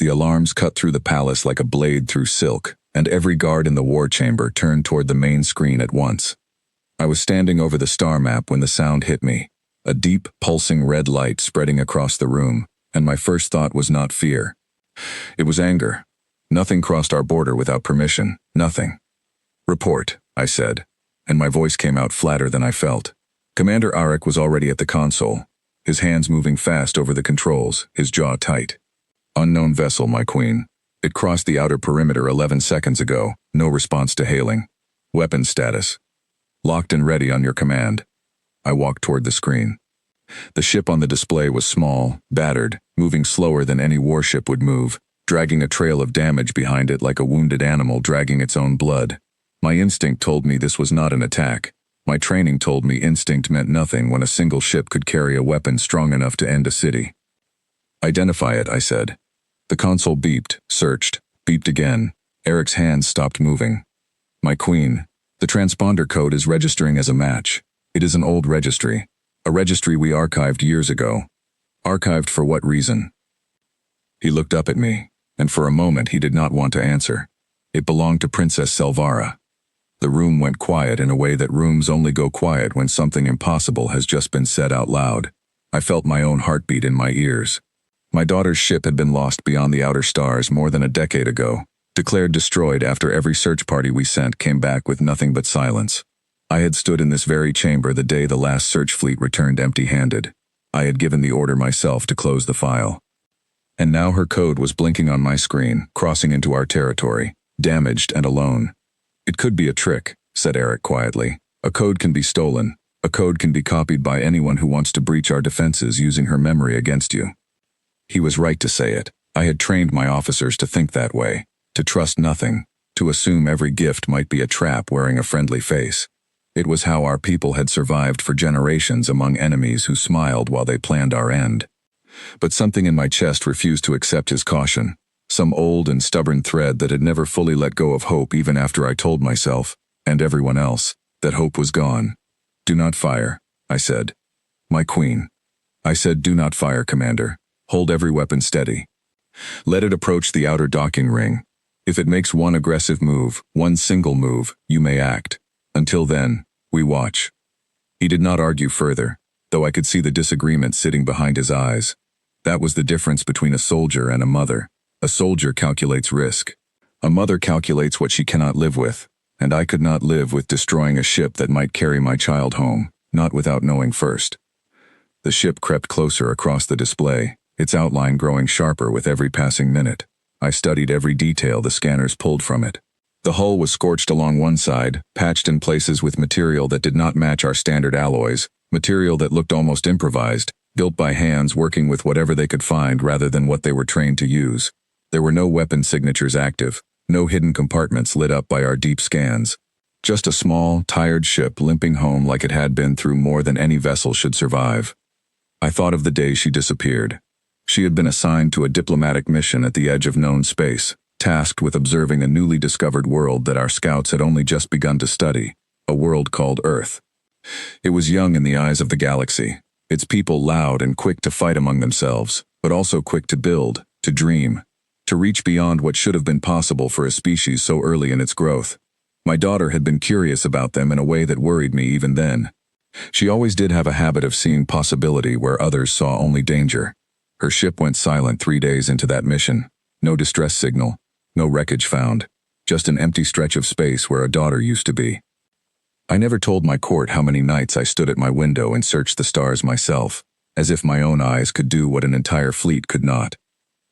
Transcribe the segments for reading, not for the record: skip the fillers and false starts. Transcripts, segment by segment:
The alarms cut through the palace like a blade through silk, and every guard in the war chamber turned toward the main screen at once. I was standing over the star map when the sound hit me, a deep, pulsing red light spreading across the room, and my first thought was not fear. It was anger. Nothing crossed our border without permission, nothing. "Report," I said, and my voice came out flatter than I felt. Commander Arik was already at the console, his hands moving fast over the controls, his jaw tight. "Unknown vessel, my queen. It crossed the outer perimeter 11 seconds ago, no response to hailing. Weapons status. Locked and ready on your command." I walked toward the screen. The ship on the display was small, battered, moving slower than any warship would move, dragging a trail of damage behind it like a wounded animal dragging its own blood. My instinct told me this was not an attack. My training told me instinct meant nothing when a single ship could carry a weapon strong enough to end a city. "Identify it," I said. The console beeped, searched, beeped again. Eric's hands stopped moving. "My queen, the transponder code is registering as a match. It is an old registry. A registry we archived years ago." "Archived for what reason?" He looked up at me, and for a moment he did not want to answer. It belonged to Princess Selvara. The room went quiet in a way that rooms only go quiet when something impossible has just been said out loud. I felt my own heartbeat in my ears. My daughter's ship had been lost beyond the outer stars more than a decade ago, declared destroyed after every search party we sent came back with nothing but silence. I had stood in this very chamber the day the last search fleet returned empty-handed. I had given the order myself to close the file. And now her code was blinking on my screen, crossing into our territory, damaged and alone. "It could be a trick," said Eric quietly. "A code can be stolen. A code can be copied by anyone who wants to breach our defenses using her memory against you." He was right to say it. I had trained my officers to think that way, to trust nothing, to assume every gift might be a trap wearing a friendly face. It was how our people had survived for generations among enemies who smiled while they planned our end. But something in my chest refused to accept his caution, some old and stubborn thread that had never fully let go of hope even after I told myself, and everyone else, that hope was gone. "Do not fire," I said. "My queen." I said, "Do not fire, Commander. Hold every weapon steady. Let it approach the outer docking ring. If it makes one aggressive move, one single move, you may act. Until then, we watch." He did not argue further, though I could see the disagreement sitting behind his eyes. That was the difference between a soldier and a mother. A soldier calculates risk. A mother calculates what she cannot live with, and I could not live with destroying a ship that might carry my child home, not without knowing first. The ship crept closer across the display, its outline growing sharper with every passing minute. I studied every detail the scanners pulled from it. The hull was scorched along one side, patched in places with material that did not match our standard alloys, material that looked almost improvised, built by hands working with whatever they could find rather than what they were trained to use. There were no weapon signatures active, no hidden compartments lit up by our deep scans. Just a small, tired ship limping home like it had been through more than any vessel should survive. I thought of the day she disappeared. She had been assigned to a diplomatic mission at the edge of known space, tasked with observing a newly discovered world that our scouts had only just begun to study, a world called Earth. It was young in the eyes of the galaxy, its people loud and quick to fight among themselves, but also quick to build, to dream, to reach beyond what should have been possible for a species so early in its growth. My daughter had been curious about them in a way that worried me even then. She always did have a habit of seeing possibility where others saw only danger. Her ship went silent 3 days into that mission. No distress signal, no wreckage found, just an empty stretch of space where a daughter used to be. I never told my court how many nights I stood at my window and searched the stars myself, as if my own eyes could do what an entire fleet could not.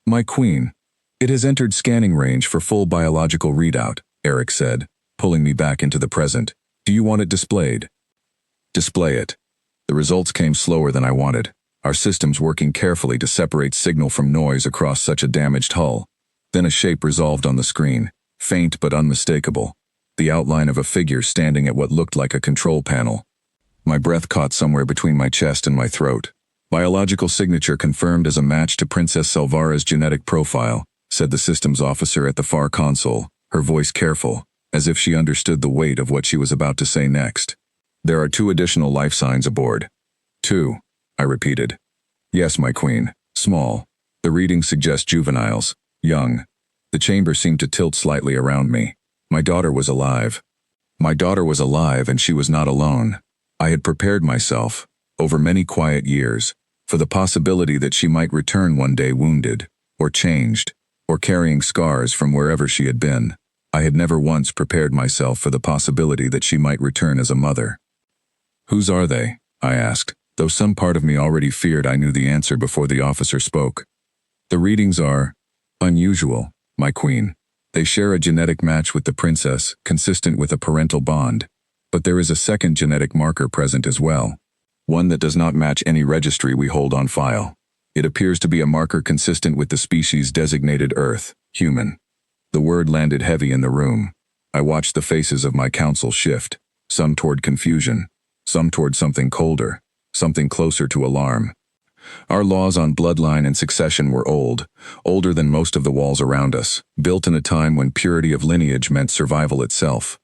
"My queen, it has entered scanning range for full biological readout," Eric said, pulling me back into the present. "Do you want it displayed?" "Display it." The results came slower than I wanted, our systems working carefully to separate signal from noise across such a damaged hull. Then a shape resolved on the screen, faint but unmistakable, the outline of a figure standing at what looked like a control panel. My breath caught somewhere between my chest and my throat. "Biological signature confirmed as a match to Princess Selvara's genetic profile," said the systems officer at the far console, her voice careful, as if she understood the weight of what she was about to say next. "There are 2 additional life signs aboard." "2," I repeated. "Yes, my queen. Small. The readings suggest juveniles. young. The chamber seemed to tilt slightly around me. My daughter was alive. My daughter was alive, and she was not alone. I had prepared myself, over many quiet years, for the possibility that she might return one day wounded, or changed, or carrying scars from wherever she had been. I had never once prepared myself for the possibility that she might return as a mother. "Whose are they?" I asked, though some part of me already feared I knew the answer before the officer spoke. "The readings are unusual, my queen. They share a genetic match with the princess, consistent with a parental bond. But there is a second genetic marker present as well. One that does not match any registry we hold on file. It appears to be a marker consistent with the species designated Earth, human." The word landed heavy in the room. I watched the faces of my council shift, some toward confusion, some toward something colder, something closer to alarm. Our laws on bloodline and succession were old, older than most of the walls around us, built in a time when purity of lineage meant survival itself.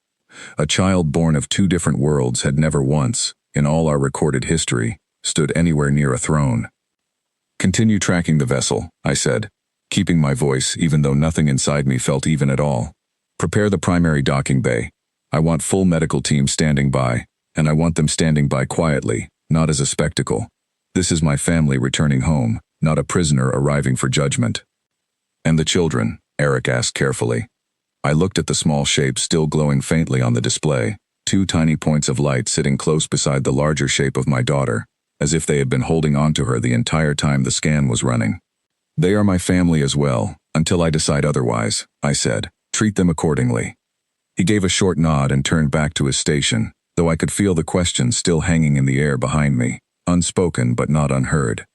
A child born of two different worlds had never once, in all our recorded history, stood anywhere near a throne. "Continue tracking the vessel," I said, keeping my voice even though nothing inside me felt even at all. "Prepare the primary docking bay. I want full medical team standing by, and I want them standing by quietly, not as a spectacle. This is my family returning home, not a prisoner arriving for judgment." "And the children?" Eric asked carefully. I looked at the small shape still glowing faintly on the display, two tiny points of light sitting close beside the larger shape of my daughter, as if they had been holding on to her the entire time the scan was running. "They are my family as well, until I decide otherwise," I said. "Treat them accordingly." He gave a short nod and turned back to his station, though I could feel the questions still hanging in the air behind me, unspoken but not unheard.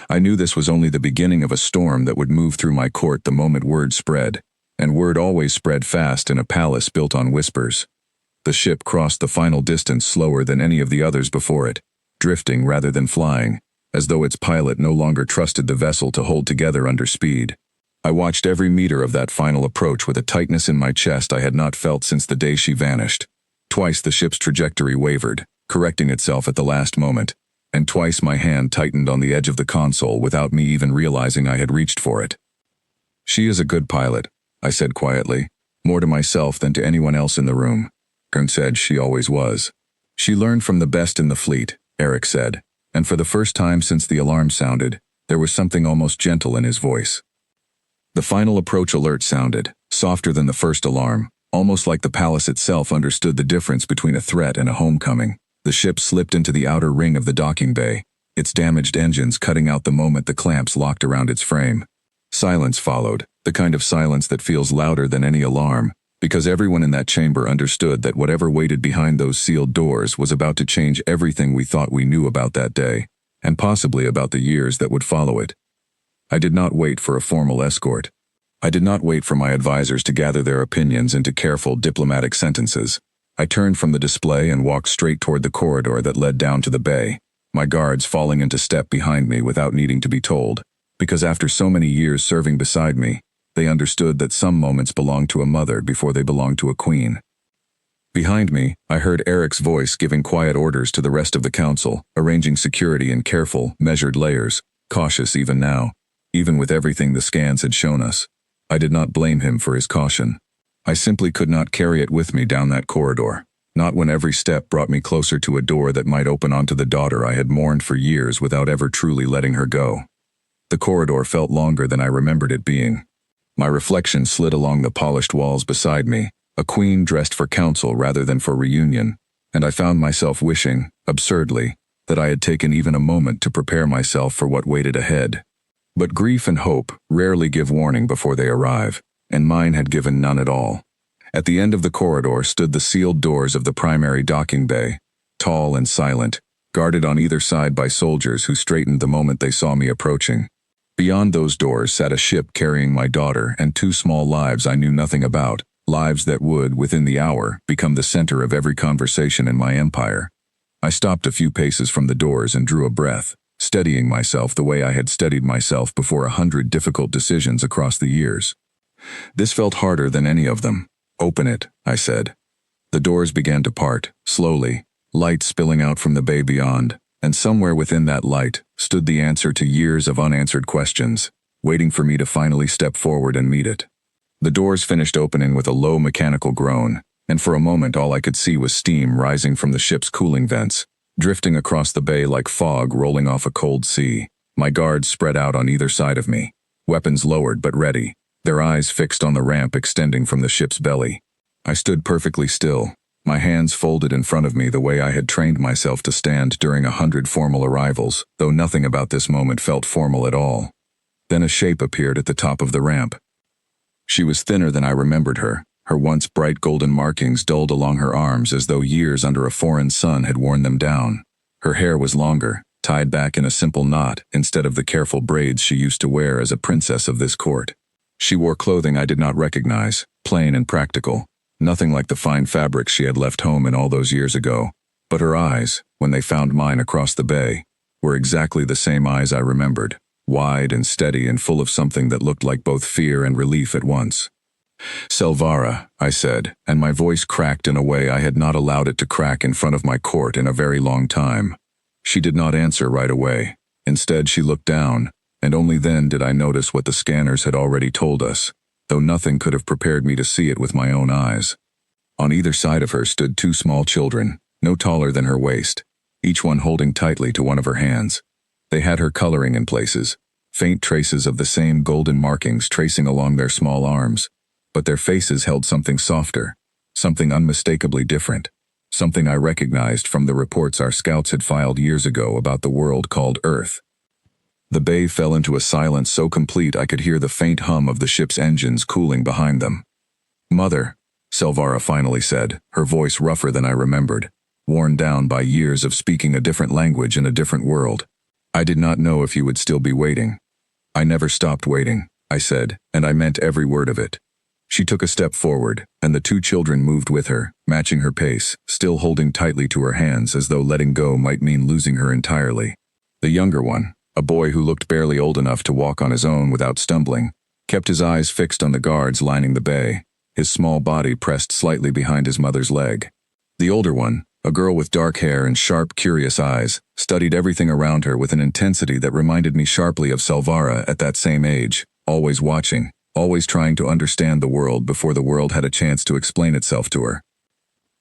I knew this was only the beginning of a storm that would move through my court the moment word spread, and word always spread fast in a palace built on whispers. The ship crossed the final distance slower than any of the others before it, drifting rather than flying, as though its pilot no longer trusted the vessel to hold together under speed. I watched every meter of that final approach with a tightness in my chest I had not felt since the day she vanished. Twice the ship's trajectory wavered, correcting itself at the last moment, and twice my hand tightened on the edge of the console without me even realizing I had reached for it. "She is a good pilot," I said quietly, more to myself than to anyone else in the room. Kern said she always was. "She learned from the best in the fleet," Eric said, and for the first time since the alarm sounded, there was something almost gentle in his voice. The final approach alert sounded, softer than the first alarm, almost like the palace itself understood the difference between a threat and a homecoming. The ship slipped into the outer ring of the docking bay, its damaged engines cutting out the moment the clamps locked around its frame. Silence followed, the kind of silence that feels louder than any alarm, because everyone in that chamber understood that whatever waited behind those sealed doors was about to change everything we thought we knew about that day, and possibly about the years that would follow it. I did not wait for a formal escort. I did not wait for my advisors to gather their opinions into careful diplomatic sentences. I turned from the display and walked straight toward the corridor that led down to the bay, my guards falling into step behind me without needing to be told, because after so many years serving beside me, they understood that some moments belonged to a mother before they belonged to a queen. Behind me, I heard Eric's voice giving quiet orders to the rest of the council, arranging security in careful, measured layers, cautious even now, even with everything the scans had shown us. I did not blame him for his caution. I simply could not carry it with me down that corridor, not when every step brought me closer to a door that might open onto the daughter I had mourned for years without ever truly letting her go. The corridor felt longer than I remembered it being. My reflection slid along the polished walls beside me, a queen dressed for council rather than for reunion, and I found myself wishing, absurdly, that I had taken even a moment to prepare myself for what waited ahead. But grief and hope rarely give warning before they arrive, and mine had given none at all. At the end of the corridor stood the sealed doors of the primary docking bay, tall and silent, guarded on either side by soldiers who straightened the moment they saw me approaching. Beyond those doors sat a ship carrying my daughter and two small lives I knew nothing about, lives that would, within the hour, become the center of every conversation in my empire. I stopped a few paces from the doors and drew a breath, steadying myself the way I had steadied myself before 100 difficult decisions across the years. This felt harder than any of them. "Open it," I said. The doors began to part, slowly, light spilling out from the bay beyond, and somewhere within that light stood the answer to years of unanswered questions. waiting for me to finally step forward and meet it. The doors finished opening with a low mechanical groan, and for a moment all I could see was steam rising from the ship's cooling vents, drifting across the bay like fog rolling off a cold sea. My guards spread out on either side of me, weapons lowered but ready, their eyes fixed on the ramp extending from the ship's belly. I stood perfectly still, my hands folded in front of me the way I had trained myself to stand during 100 formal arrivals, though nothing about this moment felt formal at all. Then a shape appeared at the top of the ramp. She was thinner than I remembered her once bright golden markings dulled along her arms as though years under a foreign sun had worn them down. Her hair was longer, tied back in a simple knot instead of the careful braids she used to wear as a princess of this court. She wore clothing I did not recognize, plain and practical, nothing like the fine fabrics she had left home in all those years ago, but her eyes, when they found mine across the bay, were exactly the same eyes I remembered, wide and steady and full of something that looked like both fear and relief at once. "Selvara," I said, and my voice cracked in a way I had not allowed it to crack in front of my court in a very long time. She did not answer right away. Instead, she looked down, and only then did I notice what the scanners had already told us, though nothing could have prepared me to see it with my own eyes. On either side of her stood two small children, no taller than her waist, each one holding tightly to one of her hands. They had her coloring in places, faint traces of the same golden markings tracing along their small arms, but their faces held something softer, something unmistakably different, something I recognized from the reports our scouts had filed years ago about the world called Earth. The bay fell into a silence so complete I could hear the faint hum of the ship's engines cooling behind them. "Mother," Selvara finally said, her voice rougher than I remembered, worn down by years of speaking a different language in a different world. "I did not know if you would still be waiting." "I never stopped waiting," I said, and I meant every word of it. She took a step forward, and the two children moved with her, matching her pace, still holding tightly to her hands as though letting go might mean losing her entirely. The younger one, a boy who looked barely old enough to walk on his own without stumbling, kept his eyes fixed on the guards lining the bay, his small body pressed slightly behind his mother's leg. The older one, a girl with dark hair and sharp, curious eyes, studied everything around her with an intensity that reminded me sharply of Selvara at that same age, always watching, always trying to understand the world before the world had a chance to explain itself to her.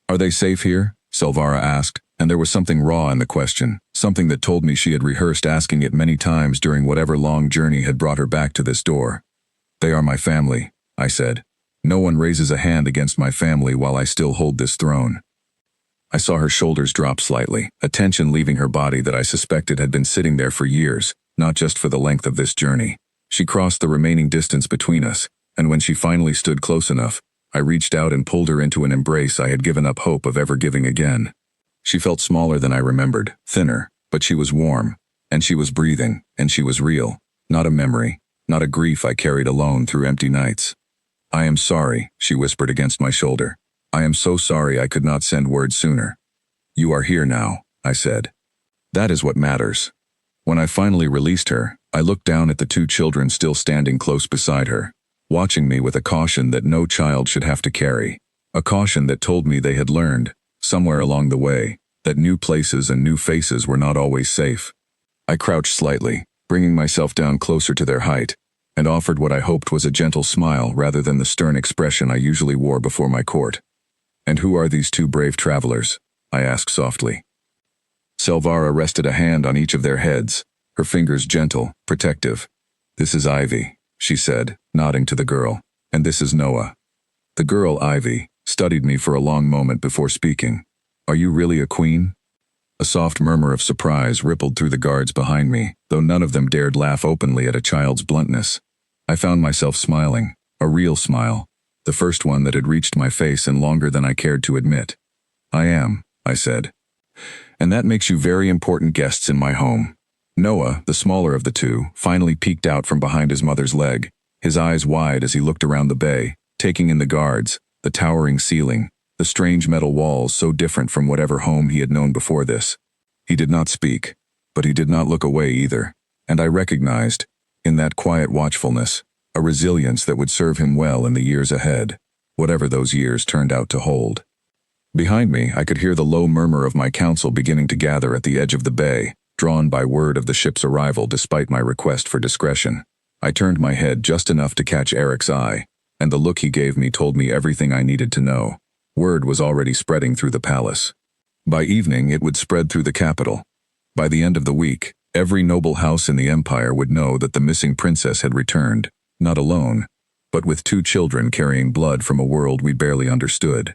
"Are they safe here?" Selvara asked, and there was something raw in the question, something that told me she had rehearsed asking it many times during whatever long journey had brought her back to this door. "They are my family," I said. "No one raises a hand against my family while I still hold this throne." I saw her shoulders drop slightly, a tension leaving her body that I suspected had been sitting there for years, not just for the length of this journey. She crossed the remaining distance between us, and when she finally stood close enough, I reached out and pulled her into an embrace I had given up hope of ever giving again. She felt smaller than I remembered, thinner, but she was warm, and she was breathing, and she was real, not a memory, not a grief I carried alone through empty nights. "I am sorry," she whispered against my shoulder. "I am so sorry I could not send word sooner." "You are here now," I said. "That is what matters." When I finally released her, I looked down at the two children still standing close beside her, watching me with a caution that no child should have to carry, a caution that told me they had learned, somewhere along the way, that new places and new faces were not always safe. I crouched slightly, bringing myself down closer to their height, and offered what I hoped was a gentle smile rather than the stern expression I usually wore before my court. "And who are these two brave travelers?" I asked softly. Selvara rested a hand on each of their heads, her fingers gentle, protective. "This is Ivy," she said, nodding to the girl, "and this is Noah." The girl, Ivy, studied me for a long moment before speaking. "Are you really a queen?" A soft murmur of surprise rippled through the guards behind me, though none of them dared laugh openly at a child's bluntness. I found myself smiling, a real smile, the first one that had reached my face in longer than I cared to admit. "I am," I said. "And that makes you very important guests in my home." Noah, the smaller of the two, finally peeked out from behind his mother's leg, his eyes wide as he looked around the bay, taking in the guards, the towering ceiling, the strange metal walls so different from whatever home he had known before this. He did not speak, but he did not look away either, and I recognized, in that quiet watchfulness, a resilience that would serve him well in the years ahead, whatever those years turned out to hold. Behind me, I could hear the low murmur of my council beginning to gather at the edge of the bay, drawn by word of the ship's arrival despite my request for discretion. I turned my head just enough to catch Eric's eye, and the look he gave me told me everything I needed to know. Word was already spreading through the palace. By evening, it would spread through the capital. By the end of the week, every noble house in the empire would know that the missing princess had returned, not alone, but with 2 children carrying blood from a world we barely understood.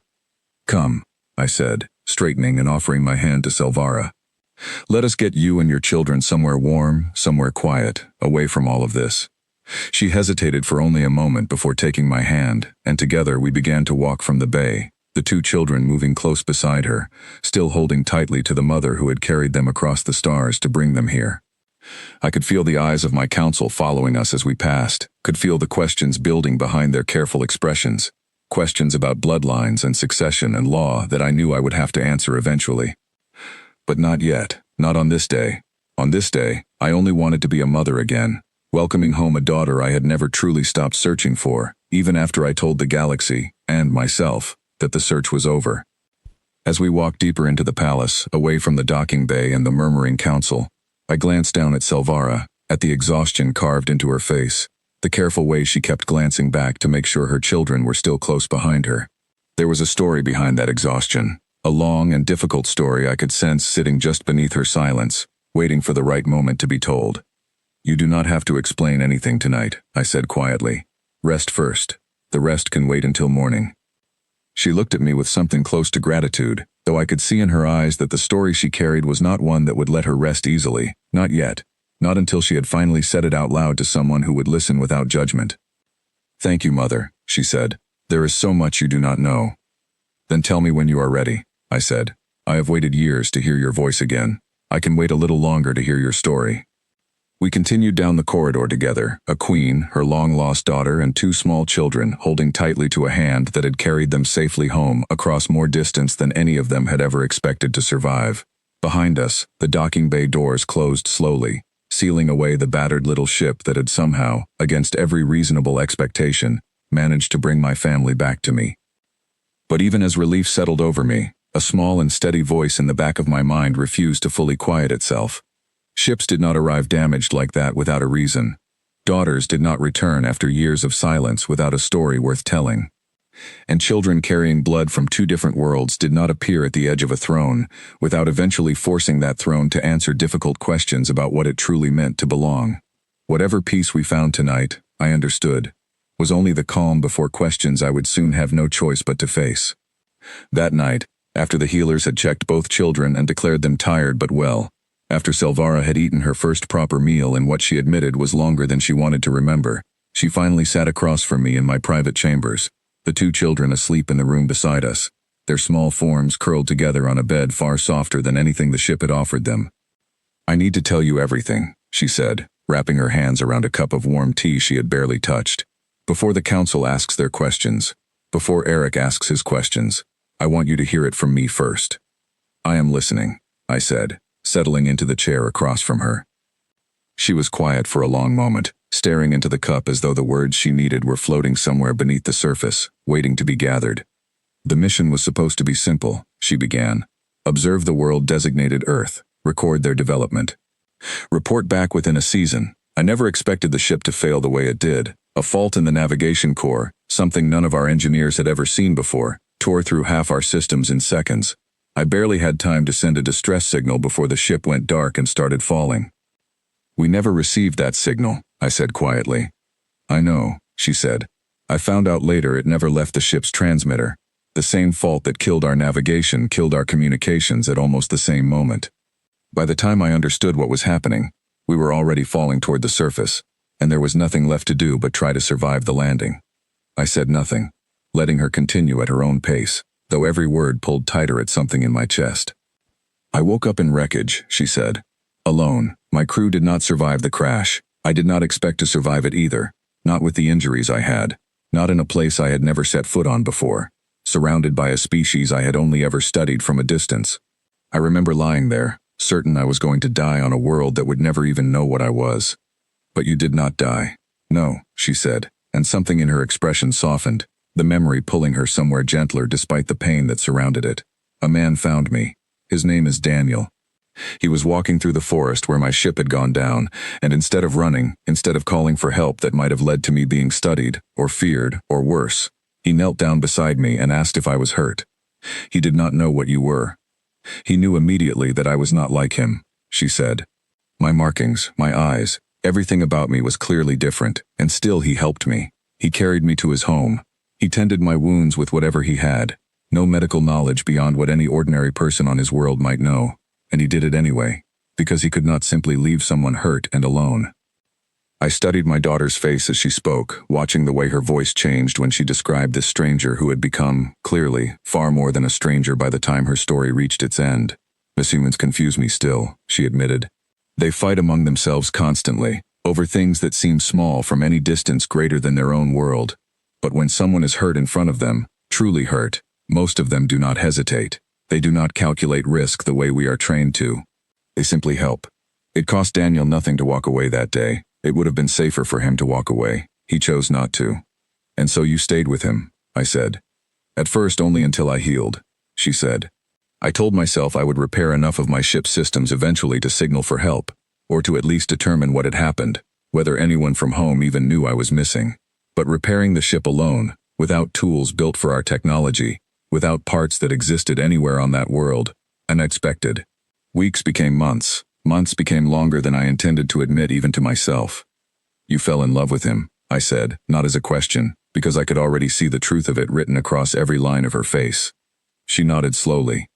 "Come," I said, straightening and offering my hand to Selvara. "Let us get you and your children somewhere warm, somewhere quiet, away from all of this." She hesitated for only a moment before taking my hand, and together we began to walk from the bay, the 2 children moving close beside her, still holding tightly to the mother who had carried them across the stars to bring them here. I could feel the eyes of my council following us as we passed, could feel the questions building behind their careful expressions, questions about bloodlines and succession and law that I knew I would have to answer eventually. But not yet, not on this day. On this day, I only wanted to be a mother again, welcoming home a daughter I had never truly stopped searching for, even after I told the galaxy, and myself, that the search was over. As we walked deeper into the palace, away from the docking bay and the murmuring council, I glanced down at Selvara, at the exhaustion carved into her face, the careful way she kept glancing back to make sure her children were still close behind her. There was a story behind that exhaustion, a long and difficult story I could sense sitting just beneath her silence, waiting for the right moment to be told. "You do not have to explain anything tonight," I said quietly. "Rest first. The rest can wait until morning." She looked at me with something close to gratitude, though I could see in her eyes that the story she carried was not one that would let her rest easily, not yet, not until she had finally said it out loud to someone who would listen without judgment. "Thank you, Mother," she said. "There is so much you do not know." "Then tell me when you are ready," I said. "I have waited years to hear your voice again. I can wait a little longer to hear your story." We continued down the corridor together, a queen, her long-lost daughter, and 2 small children holding tightly to a hand that had carried them safely home across more distance than any of them had ever expected to survive. Behind us, the docking bay doors closed slowly, sealing away the battered little ship that had somehow, against every reasonable expectation, managed to bring my family back to me. But even as relief settled over me, a small and steady voice in the back of my mind refused to fully quiet itself. Ships did not arrive damaged like that without a reason. Daughters did not return after years of silence without a story worth telling. And children carrying blood from 2 different worlds did not appear at the edge of a throne without eventually forcing that throne to answer difficult questions about what it truly meant to belong. Whatever peace we found tonight, I understood, was only the calm before questions I would soon have no choice but to face. That night, after the healers had checked both children and declared them tired but well, after Selvara had eaten her first proper meal in what she admitted was longer than she wanted to remember, she finally sat across from me in my private chambers, the 2 children asleep in the room beside us, their small forms curled together on a bed far softer than anything the ship had offered them. "I need to tell you everything," she said, wrapping her hands around a cup of warm tea she had barely touched. "Before the council asks their questions, before Eric asks his questions, I want you to hear it from me first." "I am listening," I said, settling into the chair across from her. She was quiet for a long moment, staring into the cup as though the words she needed were floating somewhere beneath the surface, waiting to be gathered. "The mission was supposed to be simple," she began. "Observe the world designated Earth, record their development. Report back within a season. I never expected the ship to fail the way it did. A fault in the navigation core, something none of our engineers had ever seen before, tore through half our systems in seconds. I barely had time to send a distress signal before the ship went dark and started falling." "We never received that signal," I said quietly. "I know," she said. "I found out later it never left the ship's transmitter. The same fault that killed our navigation killed our communications at almost the same moment. By the time I understood what was happening, we were already falling toward the surface, and there was nothing left to do but try to survive the landing." I said nothing, letting her continue at her own pace, though every word pulled tighter at something in my chest. "I woke up in wreckage," she said. "Alone. My crew did not survive the crash. I did not expect to survive it either, not with the injuries I had, not in a place I had never set foot on before, surrounded by a species I had only ever studied from a distance. I remember lying there, certain I was going to die on a world that would never even know what I was. But you did not die." "No," she said, and something in her expression softened, the memory pulling her somewhere gentler despite the pain that surrounded it. "A man found me. His name is Daniel. He was walking through the forest where my ship had gone down, and instead of running, instead of calling for help that might have led to me being studied, or feared, or worse, he knelt down beside me and asked if I was hurt. He did not know what you were. He knew immediately that I was not like him, she said. My markings, my eyes, everything about me was clearly different, and still he helped me. He carried me to his home. He tended my wounds with whatever he had. No medical knowledge beyond what any ordinary person on his world might know. And he did it anyway, because he could not simply leave someone hurt and alone. I studied my daughter's face as she spoke, watching the way her voice changed when she described this stranger who had become, clearly, far more than a stranger by the time her story reached its end. "Us humans confuse me still," she admitted. "They fight among themselves constantly, over things that seem small from any distance greater than their own world. But when someone is hurt in front of them, truly hurt, most of them do not hesitate. They do not calculate risk the way we are trained to. They simply help." It cost Daniel nothing to walk away that day. It would have been safer for him to walk away. He chose not to. "And so you stayed with him," I said. "At first only until I healed," she said. "I told myself I would repair enough of my ship's systems eventually to signal for help, or to at least determine what had happened, whether anyone from home even knew I was missing. But repairing the ship alone, without tools built for our technology, without parts that existed anywhere on that world, unexpected. Weeks became months. Months became longer than I intended to admit even to myself." "You fell in love with him," I said, not as a question, because I could already see the truth of it written across every line of her face. She nodded slowly.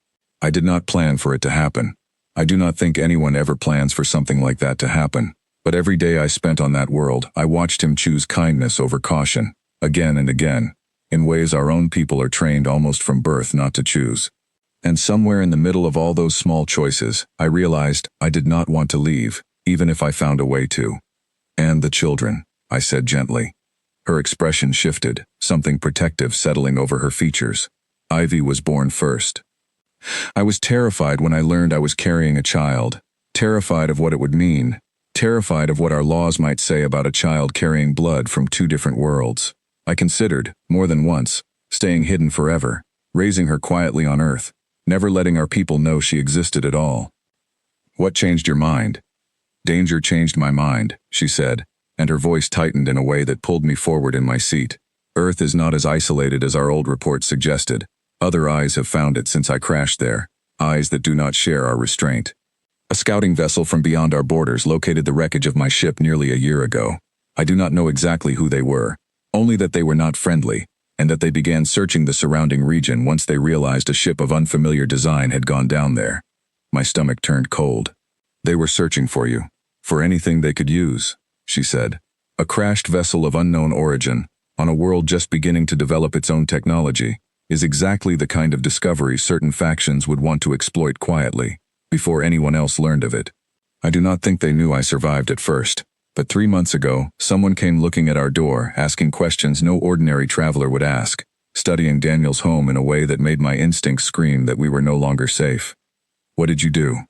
"I did not plan for it to happen. I do not think anyone ever plans for something like that to happen. But every day I spent on that world, I watched him choose kindness over caution, again and again, in ways our own people are trained almost from birth not to choose. And somewhere in the middle of all those small choices, I realized I did not want to leave, even if I found a way to." "And the children," I said gently. Her expression shifted, something protective settling over her features. "Ivy was born first. I was terrified when I learned I was carrying a child, terrified of what it would mean, terrified of what our laws might say about a child carrying blood from two different worlds. I considered, more than once, staying hidden forever, raising her quietly on Earth, never letting our people know she existed at all." "What changed your mind?" "Danger changed my mind," she said, and her voice tightened in a way that pulled me forward in my seat. "Earth is not as isolated as our old reports suggested. Other eyes have found it since I crashed there, eyes that do not share our restraint. A scouting vessel from beyond our borders located the wreckage of my ship nearly a year ago. I do not know exactly who they were, only that they were not friendly, and that they began searching the surrounding region once they realized a ship of unfamiliar design had gone down there." My stomach turned cold. "They were searching for you, for anything they could use," she said. "A crashed vessel of unknown origin, on a world just beginning to develop its own technology, is exactly the kind of discovery certain factions would want to exploit quietly, before anyone else learned of it. I do not think they knew I survived at first. But 3 months ago, someone came looking at our door, asking questions no ordinary traveler would ask, studying Daniel's home in a way that made my instincts scream that we were no longer safe." "What did you do?"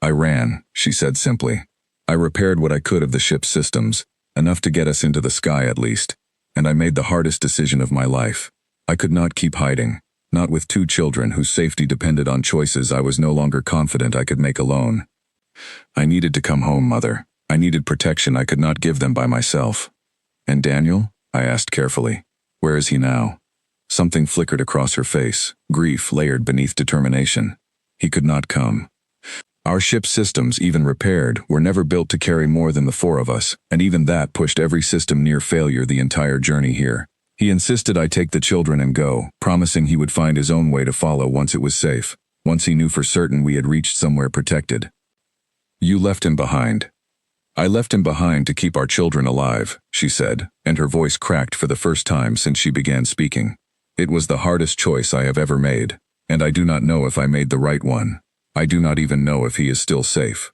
"I ran," she said simply. "I repaired what I could of the ship's systems, enough to get us into the sky at least, and I made the hardest decision of my life. I could not keep hiding, not with 2 children whose safety depended on choices I was no longer confident I could make alone. I needed to come home, Mother. I needed protection I could not give them by myself." "And Daniel?" I asked carefully. "Where is he now?" Something flickered across her face, grief layered beneath determination. "He could not come. Our ship's systems, even repaired, were never built to carry more than the 4 of us, and even that pushed every system near failure the entire journey here. He insisted I take the children and go, promising he would find his own way to follow once it was safe, once he knew for certain we had reached somewhere protected." "You left him behind." "I left him behind to keep our children alive," she said, and her voice cracked for the first time since she began speaking. "It was the hardest choice I have ever made, and I do not know if I made the right one. I do not even know if he is still safe.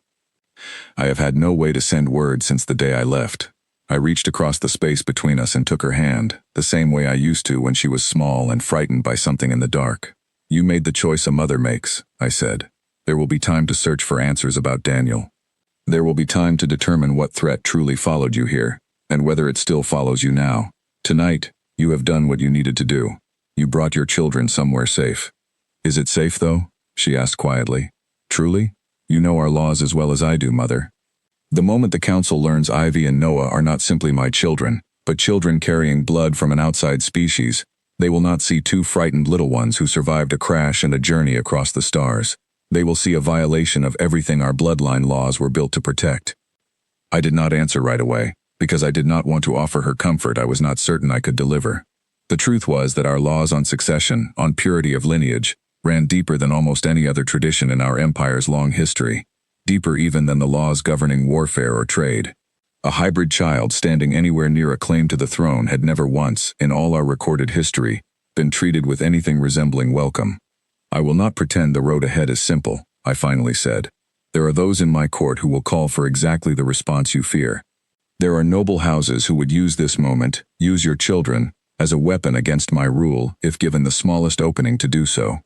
I have had no way to send word since the day I left. I reached across the space between us and took her hand, the same way I used to when she was small and frightened by something in the dark. You made the choice a mother makes," I said. "There will be time to search for answers about Daniel. There will be time to determine what threat truly followed you here, and whether it still follows you now. Tonight, you have done what you needed to do. You brought your children somewhere safe." "Is it safe, though?" she asked quietly. "Truly?" You know our laws as well as I do, Mother. The moment the council learns Ivy and Noah are not simply my children, but children carrying blood from an outside species, they will not see two frightened little ones who survived a crash and a journey across the stars. They will see a violation of everything our bloodline laws were built to protect. I did not answer right away, because I did not want to offer her comfort I was not certain I could deliver. The truth was that our laws on succession, on purity of lineage, ran deeper than almost any other tradition in our empire's long history, deeper even than the laws governing warfare or trade. A hybrid child standing anywhere near a claim to the throne had never once, in all our recorded history, been treated with anything resembling welcome. I will not pretend the road ahead is simple, I finally said. There are those in my court who will call for exactly the response you fear. There are noble houses who would use this moment, use your children, as a weapon against my rule if given the smallest opening to do so.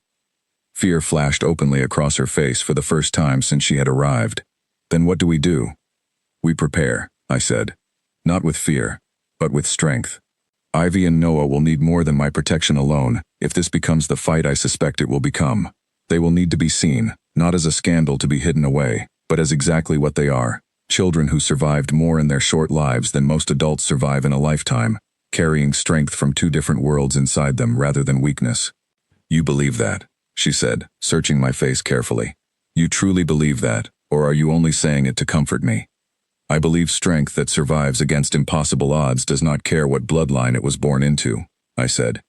Fear flashed openly across her face for the first time since she had arrived. Then what do? We prepare, I said. Not with fear, but with strength. Ivy and Noah will need more than my protection alone, if this becomes the fight I suspect it will become. They will need to be seen, not as a scandal to be hidden away, but as exactly what they are, children who survived more in their short lives than most adults survive in a lifetime, carrying strength from two different worlds inside them rather than weakness. You believe that, she said, searching my face carefully. You truly believe that, or are you only saying it to comfort me? I believe strength that survives against impossible odds does not care what bloodline it was born into, I said.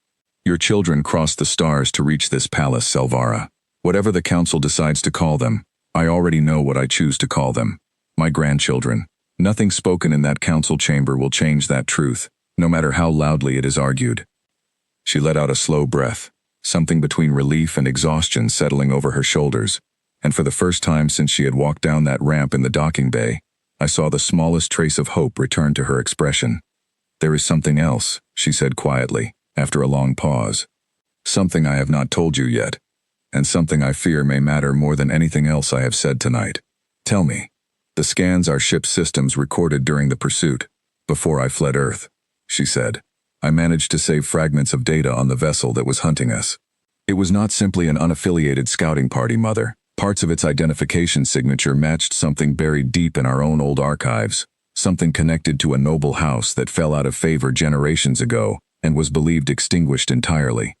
Your children crossed the stars to reach this palace, Selvara. Whatever the council decides to call them, I already know what I choose to call them. My grandchildren. Nothing spoken in that council chamber will change that truth, no matter how loudly it is argued. She let out a slow breath, something between relief and exhaustion settling over her shoulders, and for the first time since she had walked down that ramp in the docking bay, I saw the smallest trace of hope return to her expression. There is something else, she said quietly, after a long pause. Something I have not told you yet, and something I fear may matter more than anything else I have said tonight. Tell me. The scans our ship's systems recorded during the pursuit, before I fled Earth, she said. I managed to save fragments of data on the vessel that was hunting us. It was not simply an unaffiliated scouting party, Mother. Parts of its identification signature matched something buried deep in our own old archives, something connected to a noble house that fell out of favor generations ago and was believed extinguished entirely.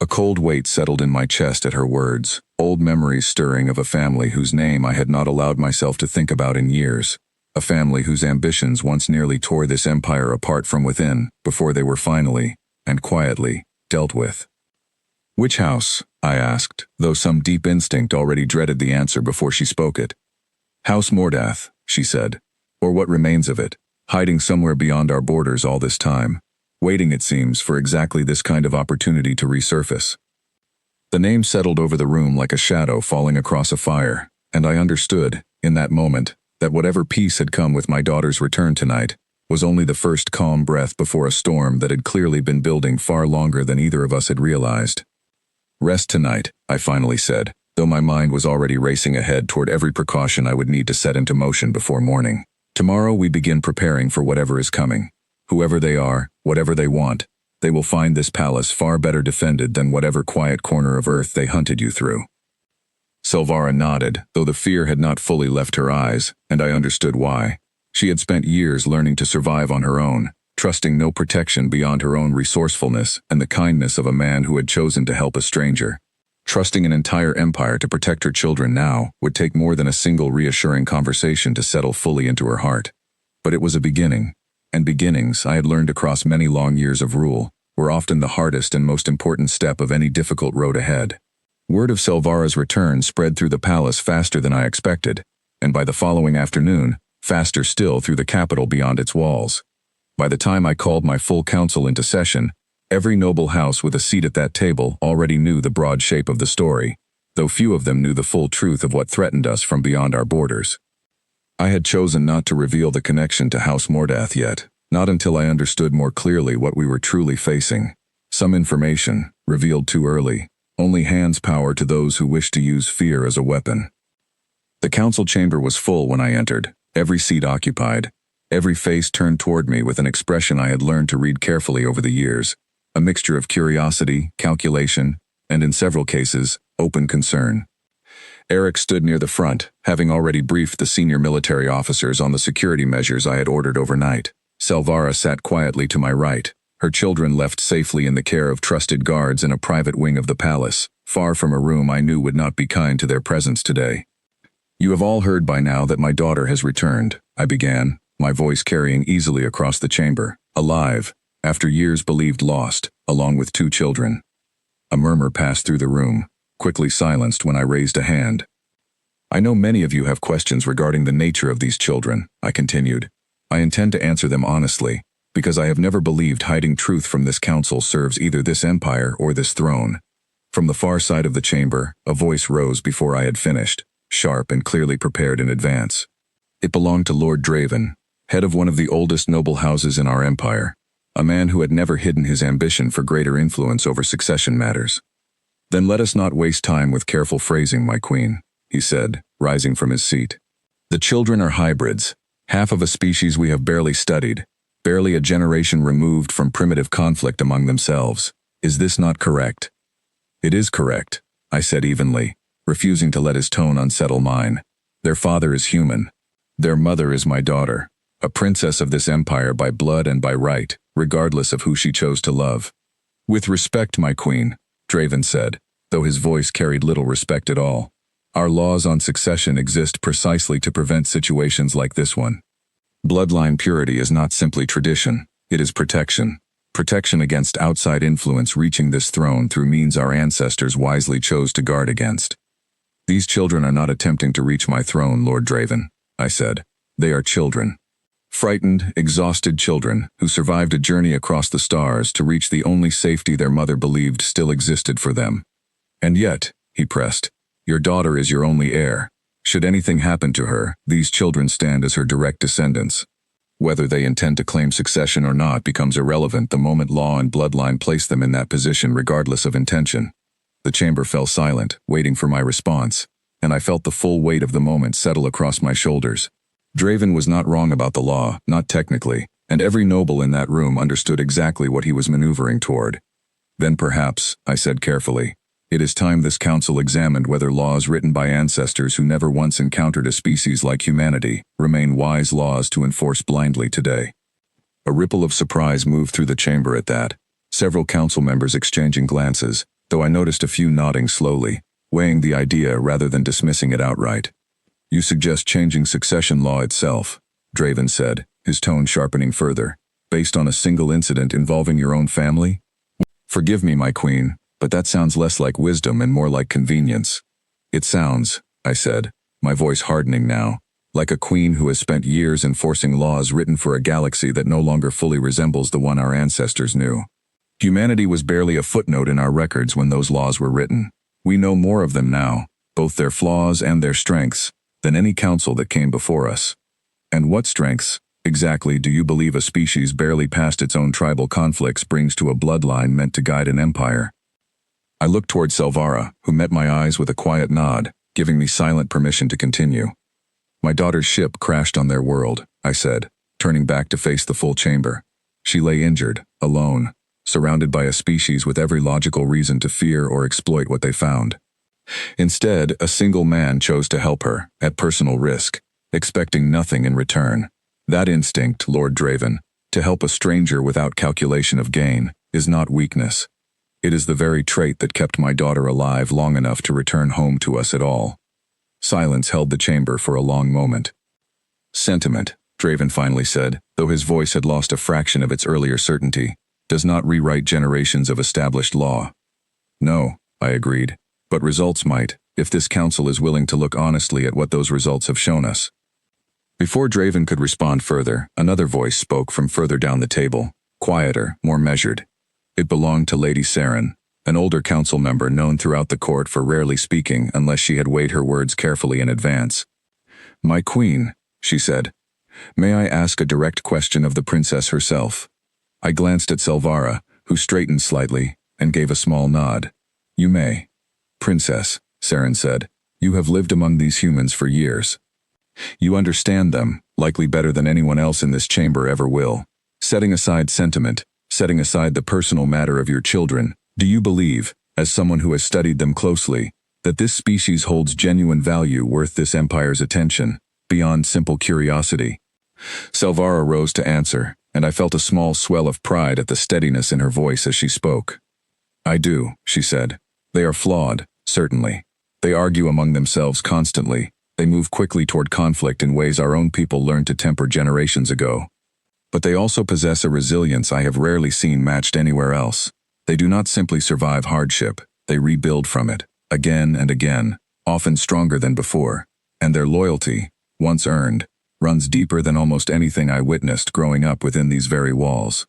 A cold weight settled in my chest at her words, old memories stirring of a family whose name I had not allowed myself to think about in years, a family whose ambitions once nearly tore this empire apart from within before they were finally, and quietly, dealt with. Which house? I asked, though some deep instinct already dreaded the answer before she spoke it. House Mordeath, she said, or what remains of it, hiding somewhere beyond our borders all this time, waiting, it seems, for exactly this kind of opportunity to resurface. The name settled over the room like a shadow falling across a fire, and I understood, in that moment, that whatever peace had come with my daughter's return tonight was only the first calm breath before a storm that had clearly been building far longer than either of us had realized. Rest tonight, I finally said, though my mind was already racing ahead toward every precaution I would need to set into motion before morning. Tomorrow we begin preparing for whatever is coming. Whoever they are, whatever they want, they will find this palace far better defended than whatever quiet corner of Earth they hunted you through. Selvara nodded, though the fear had not fully left her eyes, and I understood why. She had spent years learning to survive on her own, trusting no protection beyond her own resourcefulness and the kindness of a man who had chosen to help a stranger. Trusting an entire empire to protect her children now would take more than a single reassuring conversation to settle fully into her heart. But it was a beginning, and beginnings, I had learned across many long years of rule, were often the hardest and most important step of any difficult road ahead. Word of Selvara's return spread through the palace faster than I expected, and by the following afternoon, faster still through the capital beyond its walls. By the time I called my full council into session, every noble house with a seat at that table already knew the broad shape of the story, though few of them knew the full truth of what threatened us from beyond our borders. I had chosen not to reveal the connection to House Mordeath yet, not until I understood more clearly what we were truly facing. Some information, revealed too early, only hands power to those who wish to use fear as a weapon. The council chamber was full when I entered, every seat occupied. Every face turned toward me with an expression I had learned to read carefully over the years, a mixture of curiosity, calculation, and in several cases, open concern. Eric stood near the front, having already briefed the senior military officers on the security measures I had ordered overnight. Selvara sat quietly to my right, her children left safely in the care of trusted guards in a private wing of the palace, far from a room I knew would not be kind to their presence today. You have all heard by now that my daughter has returned, I began, my voice carrying easily across the chamber, alive, after years believed lost, along with 2 children. A murmur passed through the room, quickly silenced when I raised a hand. I know many of you have questions regarding the nature of these children, I continued. I intend to answer them honestly, because I have never believed hiding truth from this council serves either this empire or this throne. From the far side of the chamber, a voice rose before I had finished, sharp and clearly prepared in advance. It belonged to Lord Draven, head of one of the oldest noble houses in our empire, a man who had never hidden his ambition for greater influence over succession matters. Then let us not waste time with careful phrasing, my queen, he said, rising from his seat. The children are hybrids, half of a species we have barely studied, barely a generation removed from primitive conflict among themselves. Is this not correct? It is correct, I said evenly, refusing to let his tone unsettle mine. Their father is human. Their mother is my daughter, a princess of this empire by blood and by right, regardless of who she chose to love. With respect, my queen, Draven said, though his voice carried little respect at all. Our laws on succession exist precisely to prevent situations like this one. Bloodline purity is not simply tradition, it is protection. Protection against outside influence reaching this throne through means our ancestors wisely chose to guard against. These children are not attempting to reach my throne, Lord Draven, I said. They are children. Frightened, exhausted children who survived a journey across the stars to reach the only safety their mother believed still existed for them. And yet, he pressed, your daughter is your only heir. Should anything happen to her, these children stand as her direct descendants. Whether they intend to claim succession or not becomes irrelevant the moment law and bloodline place them in that position regardless of intention. The chamber fell silent, waiting for my response, and I felt the full weight of the moment settle across my shoulders. Draven was not wrong about the law, not technically, and every noble in that room understood exactly what he was maneuvering toward. Then perhaps, I said carefully, it is time this council examined whether laws written by ancestors who never once encountered a species like humanity remain wise laws to enforce blindly today. A ripple of surprise moved through the chamber at that, several council members exchanging glances, though I noticed a few nodding slowly, weighing the idea rather than dismissing it outright. You suggest changing succession law itself, Draven said, his tone sharpening further, based on a single incident involving your own family? Forgive me, my queen, but that sounds less like wisdom and more like convenience. It sounds, I said, my voice hardening now, like a queen who has spent years enforcing laws written for a galaxy that no longer fully resembles the one our ancestors knew. Humanity was barely a footnote in our records when those laws were written. We know more of them now, both their flaws and their strengths, than any council that came before us. And what strengths, exactly, do you believe a species barely past its own tribal conflicts brings to a bloodline meant to guide an empire? I looked toward Selvara, who met my eyes with a quiet nod, giving me silent permission to continue. My daughter's ship crashed on their world, I said, turning back to face the full chamber. She lay injured, alone, surrounded by a species with every logical reason to fear or exploit what they found. Instead, a single man chose to help her, at personal risk, expecting nothing in return. That instinct, Lord Draven, to help a stranger without calculation of gain, is not weakness. It is the very trait that kept my daughter alive long enough to return home to us at all. Silence held the chamber for a long moment. Sentiment, Draven finally said, though his voice had lost a fraction of its earlier certainty, does not rewrite generations of established law. No, I agreed, but results might, if this council is willing to look honestly at what those results have shown us. Before Draven could respond further, another voice spoke from further down the table, quieter, more measured. It belonged to Lady Saren, an older council member known throughout the court for rarely speaking unless she had weighed her words carefully in advance. My queen, she said, may I ask a direct question of the princess herself? I glanced at Selvara, who straightened slightly, and gave a small nod. You may. Princess, Saren said, you have lived among these humans for years. You understand them, likely better than anyone else in this chamber ever will. Setting aside sentiment, setting aside the personal matter of your children, do you believe, as someone who has studied them closely, that this species holds genuine value worth this empire's attention, beyond simple curiosity. Selvara rose to answer, and I felt a small swell of pride at the steadiness in her voice as she spoke. I do, she said. They are flawed, certainly. They argue among themselves constantly. They move quickly toward conflict in ways our own people learned to temper generations ago. But they also possess a resilience I have rarely seen matched anywhere else. They do not simply survive hardship, they rebuild from it, again and again, often stronger than before, and their loyalty, once earned, runs deeper than almost anything I witnessed growing up within these very walls.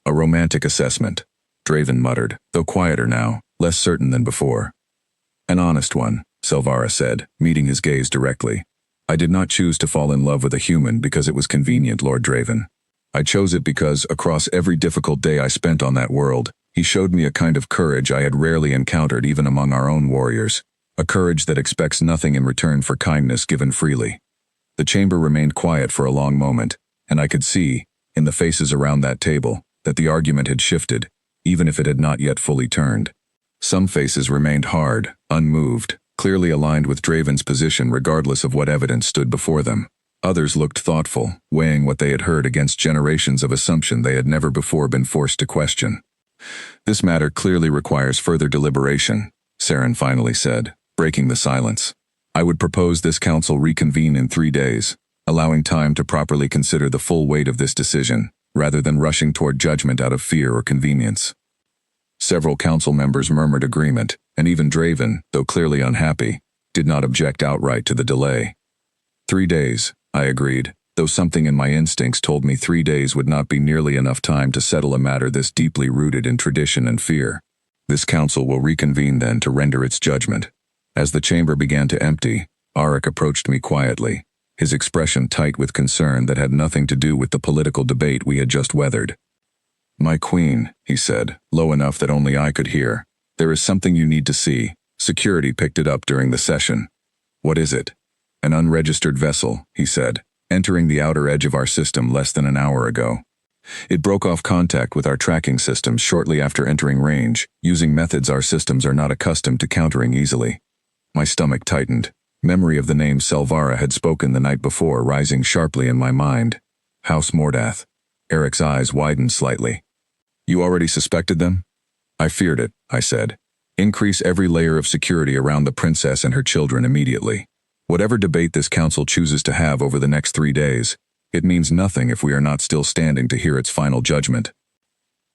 A romantic assessment, Draven muttered, though quieter now, less certain than before. An honest one, Selvara said, meeting his gaze directly. I did not choose to fall in love with a human because it was convenient, Lord Draven. I chose it because, across every difficult day I spent on that world, he showed me a kind of courage I had rarely encountered even among our own warriors, a courage that expects nothing in return for kindness given freely. The chamber remained quiet for a long moment, and I could see, in the faces around that table, that the argument had shifted, even if it had not yet fully turned. Some faces remained hard, unmoved, clearly aligned with Draven's position regardless of what evidence stood before them. Others looked thoughtful, weighing what they had heard against generations of assumption they had never before been forced to question. This matter clearly requires further deliberation, Saren finally said, breaking the silence. I would propose this council reconvene in 3 days, allowing time to properly consider the full weight of this decision, rather than rushing toward judgment out of fear or convenience. Several council members murmured agreement, and even Draven, though clearly unhappy, did not object outright to the delay. 3 days, I agreed, though something in my instincts told me 3 days would not be nearly enough time to settle a matter this deeply rooted in tradition and fear. This council will reconvene then to render its judgment. As the chamber began to empty, Arik approached me quietly, his expression tight with concern that had nothing to do with the political debate we had just weathered. My queen, he said, low enough that only I could hear. There is something you need to see. Security picked it up during the session. What is it? An unregistered vessel, he said, entering the outer edge of our system less than an hour ago. It broke off contact with our tracking systems shortly after entering range, using methods our systems are not accustomed to countering easily. My stomach tightened. Memory of the name Selvara had spoken the night before rising sharply in my mind. House Mordeath. Eric's eyes widened slightly. You already suspected them? I feared it, I said. Increase every layer of security around the princess and her children immediately. Whatever debate this council chooses to have over the next 3 days, it means nothing if we are not still standing to hear its final judgment.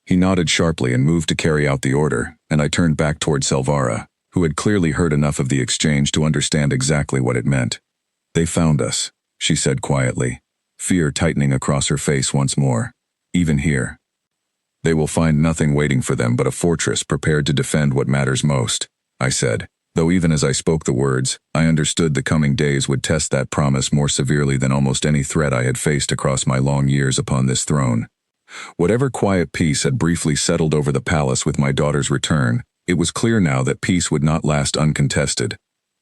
He nodded sharply and moved to carry out the order, and I turned back toward Selvara, who had clearly heard enough of the exchange to understand exactly what it meant. They found us, she said quietly, fear tightening across her face once more. Even here. They will find nothing waiting for them but a fortress prepared to defend what matters most, I said, though even as I spoke the words, I understood the coming days would test that promise more severely than almost any threat I had faced across my long years upon this throne. Whatever quiet peace had briefly settled over the palace with my daughter's return, it was clear now that peace would not last uncontested.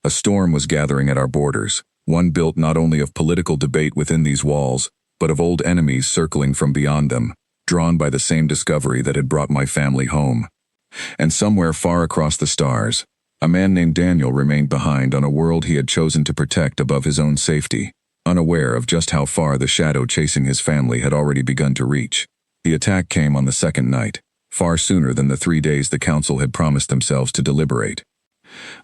A storm was gathering at our borders, one built not only of political debate within these walls, but of old enemies circling from beyond them, drawn by the same discovery that had brought my family home. And somewhere far across the stars, a man named Daniel remained behind on a world he had chosen to protect above his own safety, unaware of just how far the shadow chasing his family had already begun to reach. The attack came on the second night, far sooner than the 3 days the council had promised themselves to deliberate.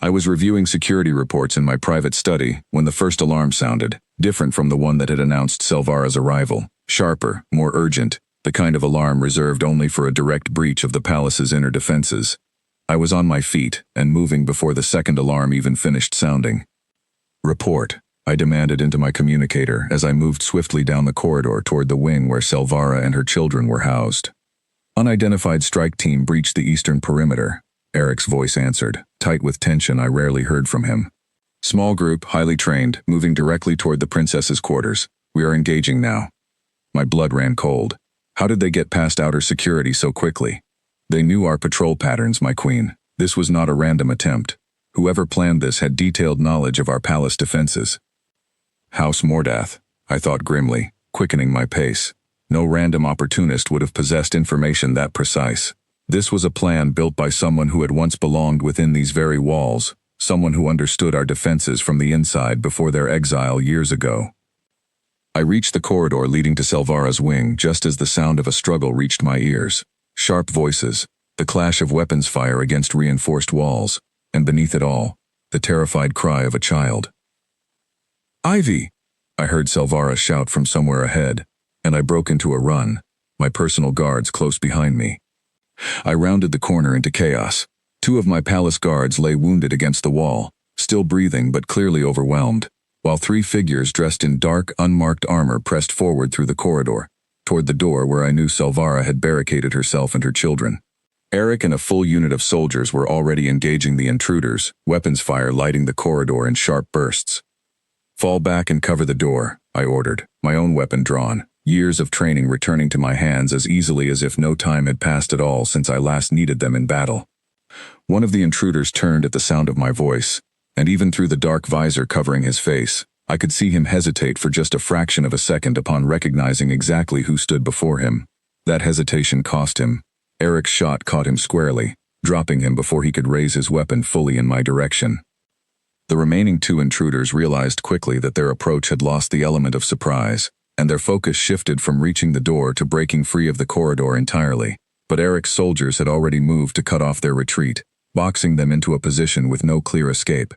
I was reviewing security reports in my private study when the first alarm sounded, different from the one that had announced Selvara's arrival, sharper, more urgent, the kind of alarm reserved only for a direct breach of the palace's inner defenses. I was on my feet and moving before the second alarm even finished sounding. Report, I demanded into my communicator as I moved swiftly down the corridor toward the wing where Selvara and her children were housed. Unidentified strike team breached the eastern perimeter, Eric's voice answered, tight with tension I rarely heard from him. Small group, highly trained, moving directly toward the princess's quarters. We are engaging now. My blood ran cold. How did they get past outer security so quickly? They knew our patrol patterns, my queen. This was not a random attempt. Whoever planned this had detailed knowledge of our palace defenses. House Mordeath, I thought grimly, quickening my pace. No random opportunist would have possessed information that precise. This was a plan built by someone who had once belonged within these very walls, someone who understood our defenses from the inside before their exile years ago. I reached the corridor leading to Selvara's wing just as the sound of a struggle reached my ears. Sharp voices, the clash of weapons fire against reinforced walls, and beneath it all, the terrified cry of a child. "Ivy!" I heard Selvara shout from somewhere ahead, and I broke into a run, my personal guards close behind me. I rounded the corner into chaos. Two of my palace guards lay wounded against the wall, still breathing but clearly overwhelmed, while three figures dressed in dark, unmarked armor pressed forward through the corridor, toward the door where I knew Selvara had barricaded herself and her children. Eric and a full unit of soldiers were already engaging the intruders, weapons fire lighting the corridor in sharp bursts. "Fall back and cover the door," I ordered, my own weapon drawn, years of training returning to my hands as easily as if no time had passed at all since I last needed them in battle. One of the intruders turned at the sound of my voice, and even through the dark visor covering his face, I could see him hesitate for just a fraction of a second upon recognizing exactly who stood before him. That hesitation cost him. Eric's shot caught him squarely, dropping him before he could raise his weapon fully in my direction. The remaining two intruders realized quickly that their approach had lost the element of surprise, and their focus shifted from reaching the door to breaking free of the corridor entirely. But Eric's soldiers had already moved to cut off their retreat, boxing them into a position with no clear escape.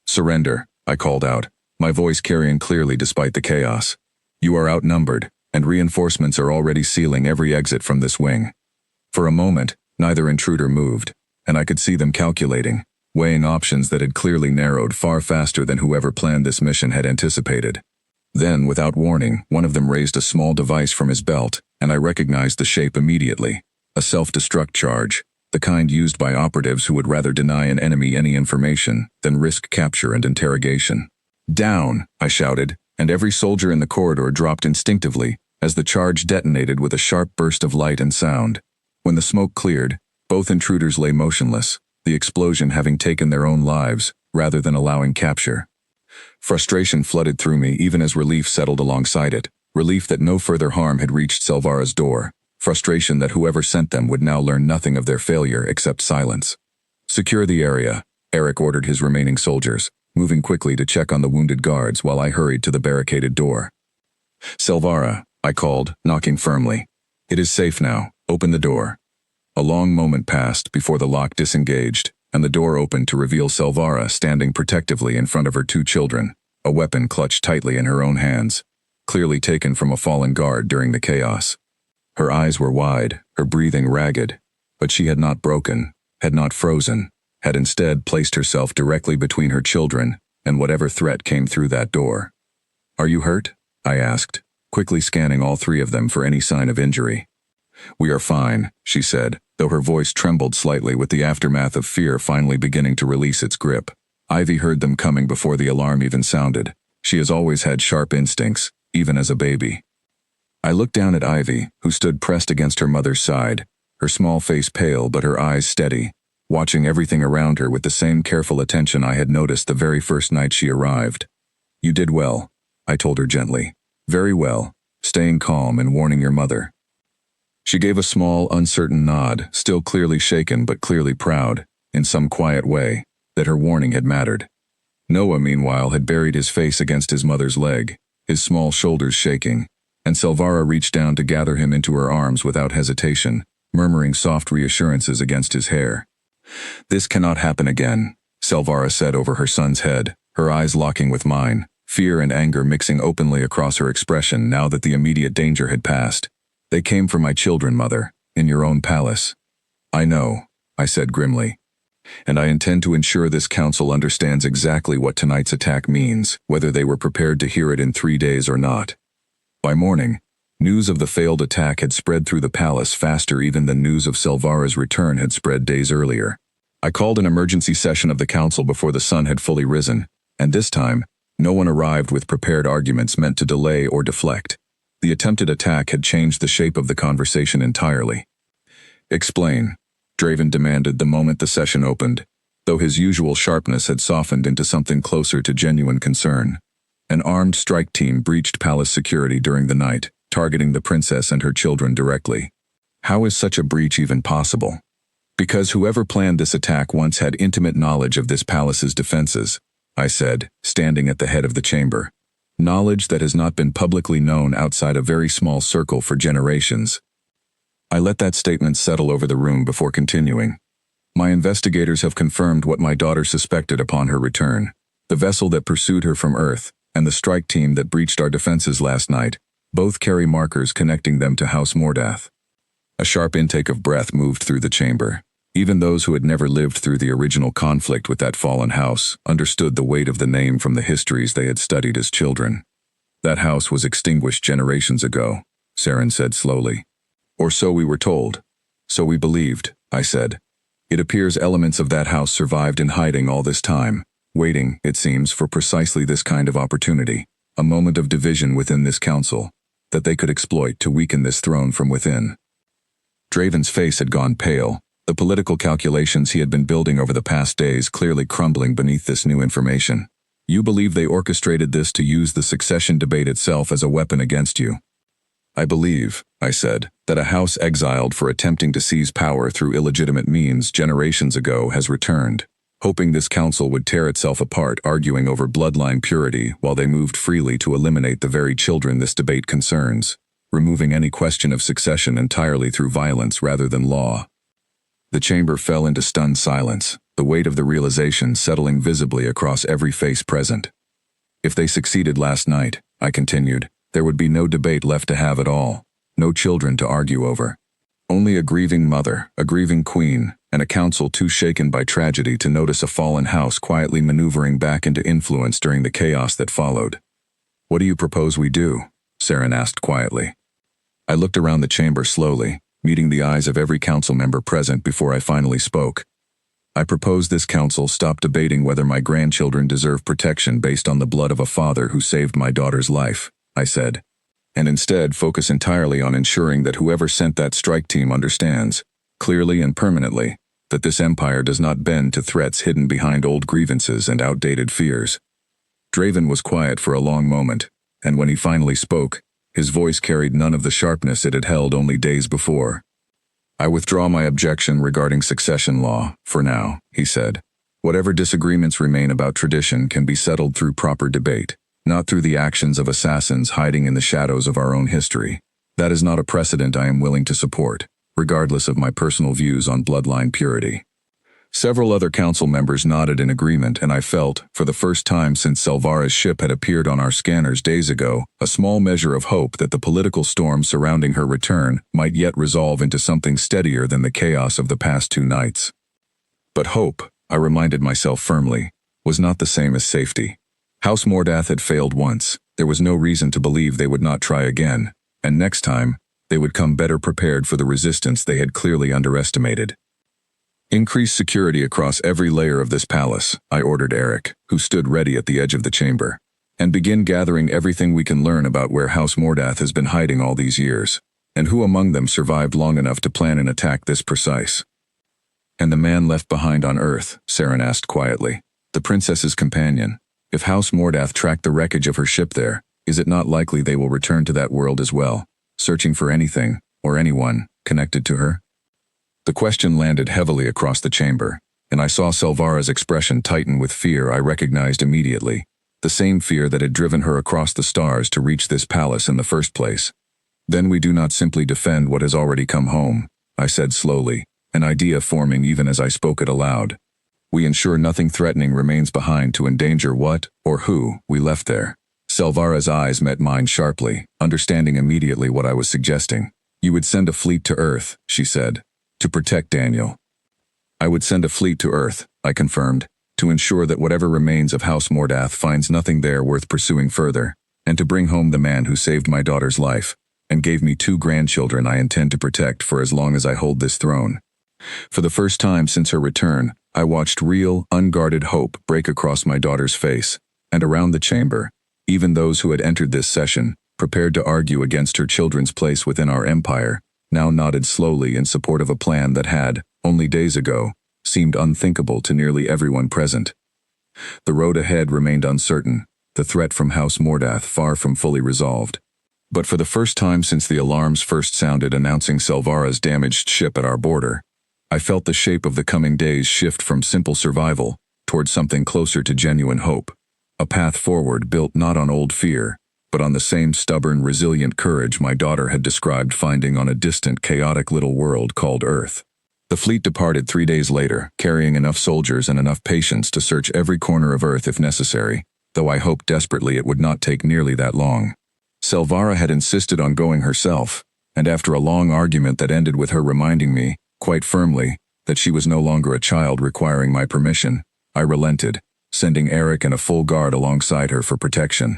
"Surrender," I called out, my voice carrying clearly despite the chaos. "You are outnumbered, and reinforcements are already sealing every exit from this wing." For a moment, neither intruder moved, and I could see them calculating, weighing options that had clearly narrowed far faster than whoever planned this mission had anticipated. Then, without warning, one of them raised a small device from his belt, and I recognized the shape immediately. A self-destruct charge, the kind used by operatives who would rather deny an enemy any information than risk capture and interrogation. "Down!" I shouted, and every soldier in the corridor dropped instinctively as the charge detonated with a sharp burst of light and sound. When the smoke cleared, both intruders lay motionless, the explosion having taken their own lives rather than allowing capture. Frustration flooded through me even as relief settled alongside it, relief that no further harm had reached Selvara's door, frustration that whoever sent them would now learn nothing of their failure except silence. "Secure the area," Eric ordered his remaining soldiers, moving quickly to check on the wounded guards while I hurried to the barricaded door. "Selvara," I called, knocking firmly. "It is safe now. Open the door." A long moment passed before the lock disengaged, and the door opened to reveal Selvara standing protectively in front of her two children, a weapon clutched tightly in her own hands, clearly taken from a fallen guard during the chaos. Her eyes were wide, her breathing ragged, but she had not broken, had not frozen, had instead placed herself directly between her children and whatever threat came through that door. "Are you hurt?" I asked, quickly scanning all three of them for any sign of injury. "We are fine," she said, though her voice trembled slightly with the aftermath of fear finally beginning to release its grip. Ivy heard them coming before the alarm even sounded. She has always had sharp instincts, even as a baby. I looked down at Ivy, who stood pressed against her mother's side, her small face pale but her eyes steady, watching everything around her with the same careful attention I had noticed the very first night she arrived. "You did well," I told her gently. "Very well, staying calm and warning your mother." She gave a small, uncertain nod, still clearly shaken but clearly proud, in some quiet way, that her warning had mattered. Noah, meanwhile, had buried his face against his mother's leg, his small shoulders shaking, and Selvara reached down to gather him into her arms without hesitation, murmuring soft reassurances against his hair. "This cannot happen again," Selvara said over her son's head, her eyes locking with mine, fear and anger mixing openly across her expression now that the immediate danger had passed. "They came for my children, Mother, in your own palace." "I know," I said grimly. "And I intend to ensure this council understands exactly what tonight's attack means, whether they were prepared to hear it in 3 days or not." By morning, news of the failed attack had spread through the palace faster even than news of Selvara's return had spread days earlier. I called an emergency session of the council before the sun had fully risen, and this time, no one arrived with prepared arguments meant to delay or deflect. The attempted attack had changed the shape of the conversation entirely. "Explain," Draven demanded the moment the session opened, though his usual sharpness had softened into something closer to genuine concern. An armed strike team breached palace security during the night, targeting the princess and her children directly. How is such a breach even possible? Because whoever planned this attack once had intimate knowledge of this palace's defenses, I said, standing at the head of the chamber. Knowledge that has not been publicly known outside a very small circle for generations. I let that statement settle over the room before continuing. My investigators have confirmed what my daughter suspected upon her return. The vessel that pursued her from Earth, and the strike team that breached our defenses last night, both carry markers connecting them to House Mordeath. A sharp intake of breath moved through the chamber. Even those who had never lived through the original conflict with that fallen house understood the weight of the name from the histories they had studied as children. That house was extinguished generations ago, Saren said slowly. Or so we were told. So we believed, I said. It appears elements of that house survived in hiding all this time, waiting, it seems, for precisely this kind of opportunity, a moment of division within this council, that they could exploit to weaken this throne from within. Draven's face had gone pale, the political calculations he had been building over the past days clearly crumbling beneath this new information. You believe they orchestrated this to use the succession debate itself as a weapon against you. I believe, I said, that a house exiled for attempting to seize power through illegitimate means generations ago has returned, hoping this council would tear itself apart arguing over bloodline purity while they moved freely to eliminate the very children this debate concerns, removing any question of succession entirely through violence rather than law. The chamber fell into stunned silence, the weight of the realization settling visibly across every face present. If they succeeded last night, I continued, there would be no debate left to have at all, no children to argue over. Only a grieving mother, a grieving queen, and a council too shaken by tragedy to notice a fallen house quietly maneuvering back into influence during the chaos that followed. What do you propose we do? Saren asked quietly. I looked around the chamber slowly, meeting the eyes of every council member present before I finally spoke. I propose this council stop debating whether my grandchildren deserve protection based on the blood of a father who saved my daughter's life, I said, and instead focus entirely on ensuring that whoever sent that strike team understands, clearly and permanently, that this empire does not bend to threats hidden behind old grievances and outdated fears. Draven was quiet for a long moment, and when he finally spoke, his voice carried none of the sharpness it had held only days before. I withdraw my objection regarding succession law, for now, he said. Whatever disagreements remain about tradition can be settled through proper debate, not through the actions of assassins hiding in the shadows of our own history. That is not a precedent I am willing to support, regardless of my personal views on bloodline purity. Several other council members nodded in agreement, and I felt, for the first time since Selvara's ship had appeared on our scanners days ago, a small measure of hope that the political storm surrounding her return might yet resolve into something steadier than the chaos of the past 2 nights. But hope, I reminded myself firmly, was not the same as safety. House Mordeath had failed once. There was no reason to believe they would not try again, and next time, they would come better prepared for the resistance they had clearly underestimated. Increase security across every layer of this palace, I ordered Eric, who stood ready at the edge of the chamber, and begin gathering everything we can learn about where House Mordeath has been hiding all these years, and who among them survived long enough to plan an attack this precise. And the man left behind on Earth, Saren asked quietly, the princess's companion. If House Mordeath tracked the wreckage of her ship there, is it not likely they will return to that world as well, searching for anything, or anyone, connected to her? The question landed heavily across the chamber, and I saw Selvara's expression tighten with fear I recognized immediately, the same fear that had driven her across the stars to reach this palace in the first place. Then we do not simply defend what has already come home, I said slowly, an idea forming even as I spoke it aloud. We ensure nothing threatening remains behind to endanger what, or who, we left there. Selvara's eyes met mine sharply, understanding immediately what I was suggesting. You would send a fleet to Earth, she said, to protect Daniel. I would send a fleet to Earth, I confirmed, to ensure that whatever remains of House Mordeath finds nothing there worth pursuing further, and to bring home the man who saved my daughter's life, and gave me 2 grandchildren I intend to protect for as long as I hold this throne. For the first time since her return, I watched real, unguarded hope break across my daughter's face, and around the chamber, even those who had entered this session, prepared to argue against her children's place within our empire, now nodded slowly in support of a plan that had, only days ago, seemed unthinkable to nearly everyone present. The road ahead remained uncertain, the threat from House Mordeath far from fully resolved. But for the first time since the alarms first sounded announcing Selvara's damaged ship at our border, I felt the shape of the coming days shift from simple survival towards something closer to genuine hope. A path forward built not on old fear, but on the same stubborn, resilient courage my daughter had described finding on a distant, chaotic little world called Earth. The fleet departed 3 days later, carrying enough soldiers and enough patience to search every corner of Earth if necessary, though I hoped desperately it would not take nearly that long. Selvara had insisted on going herself, and after a long argument that ended with her reminding me, quite firmly, that she was no longer a child requiring my permission, I relented, sending Eric and a full guard alongside her for protection.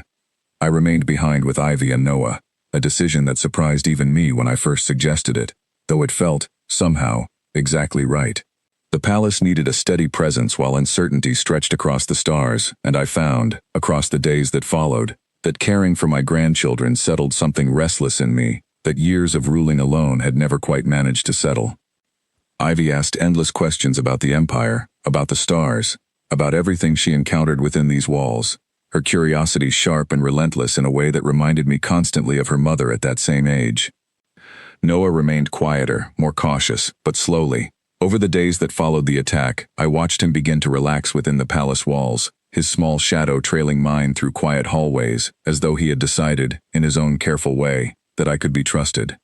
I remained behind with Ivy and Noah, a decision that surprised even me when I first suggested it, though it felt, somehow, exactly right. The palace needed a steady presence while uncertainty stretched across the stars, and I found, across the days that followed, that caring for my grandchildren settled something restless in me that years of ruling alone had never quite managed to settle. Ivy asked endless questions about the Empire, about the stars, about everything she encountered within these walls, her curiosity sharp and relentless in a way that reminded me constantly of her mother at that same age. Noah remained quieter, more cautious, but slowly. Over the days that followed the attack, I watched him begin to relax within the palace walls, his small shadow trailing mine through quiet hallways, as though he had decided, in his own careful way, that I could be trusted.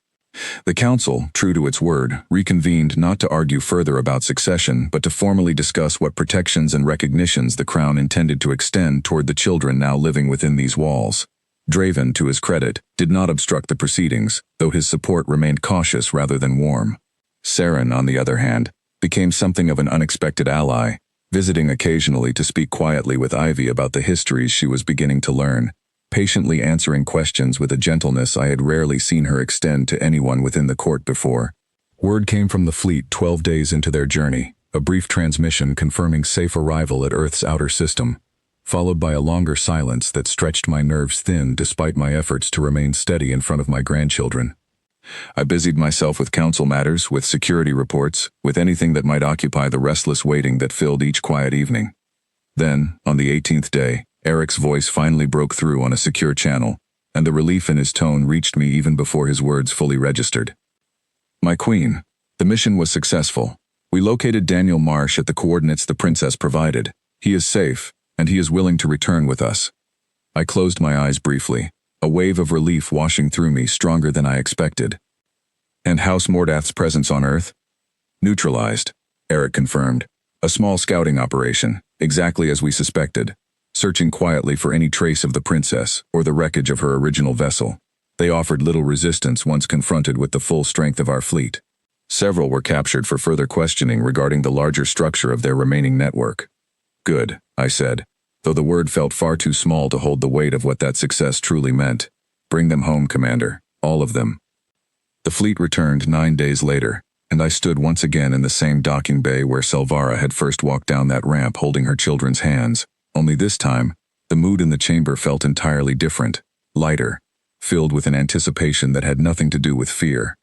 The council, true to its word, reconvened not to argue further about succession but to formally discuss what protections and recognitions the crown intended to extend toward the children now living within these walls. Draven, to his credit, did not obstruct the proceedings, though his support remained cautious rather than warm. Saren, on the other hand, became something of an unexpected ally, visiting occasionally to speak quietly with Ivy about the histories she was beginning to learn, patiently answering questions with a gentleness I had rarely seen her extend to anyone within the court before. Word came from the fleet 12 days into their journey, a brief transmission confirming safe arrival at Earth's outer system, followed by a longer silence that stretched my nerves thin despite my efforts to remain steady in front of my grandchildren. I busied myself with council matters, with security reports, with anything that might occupy the restless waiting that filled each quiet evening. Then, on the 18th day, Eric's voice finally broke through on a secure channel, and the relief in his tone reached me even before his words fully registered. My queen, the mission was successful. We located Daniel Marsh at the coordinates the princess provided. He is safe, and he is willing to return with us. I closed my eyes briefly, a wave of relief washing through me stronger than I expected. And House Mordeath's presence on Earth? Neutralized, Eric confirmed. A small scouting operation, exactly as we suspected, searching quietly for any trace of the princess or the wreckage of her original vessel. They offered little resistance once confronted with the full strength of our fleet. Several were captured for further questioning regarding the larger structure of their remaining network. Good, I said, though the word felt far too small to hold the weight of what that success truly meant. Bring them home, Commander, all of them. The fleet returned 9 days later, and I stood once again in the same docking bay where Selvara had first walked down that ramp holding her children's hands. Only this time, the mood in the chamber felt entirely different, lighter, filled with an anticipation that had nothing to do with fear.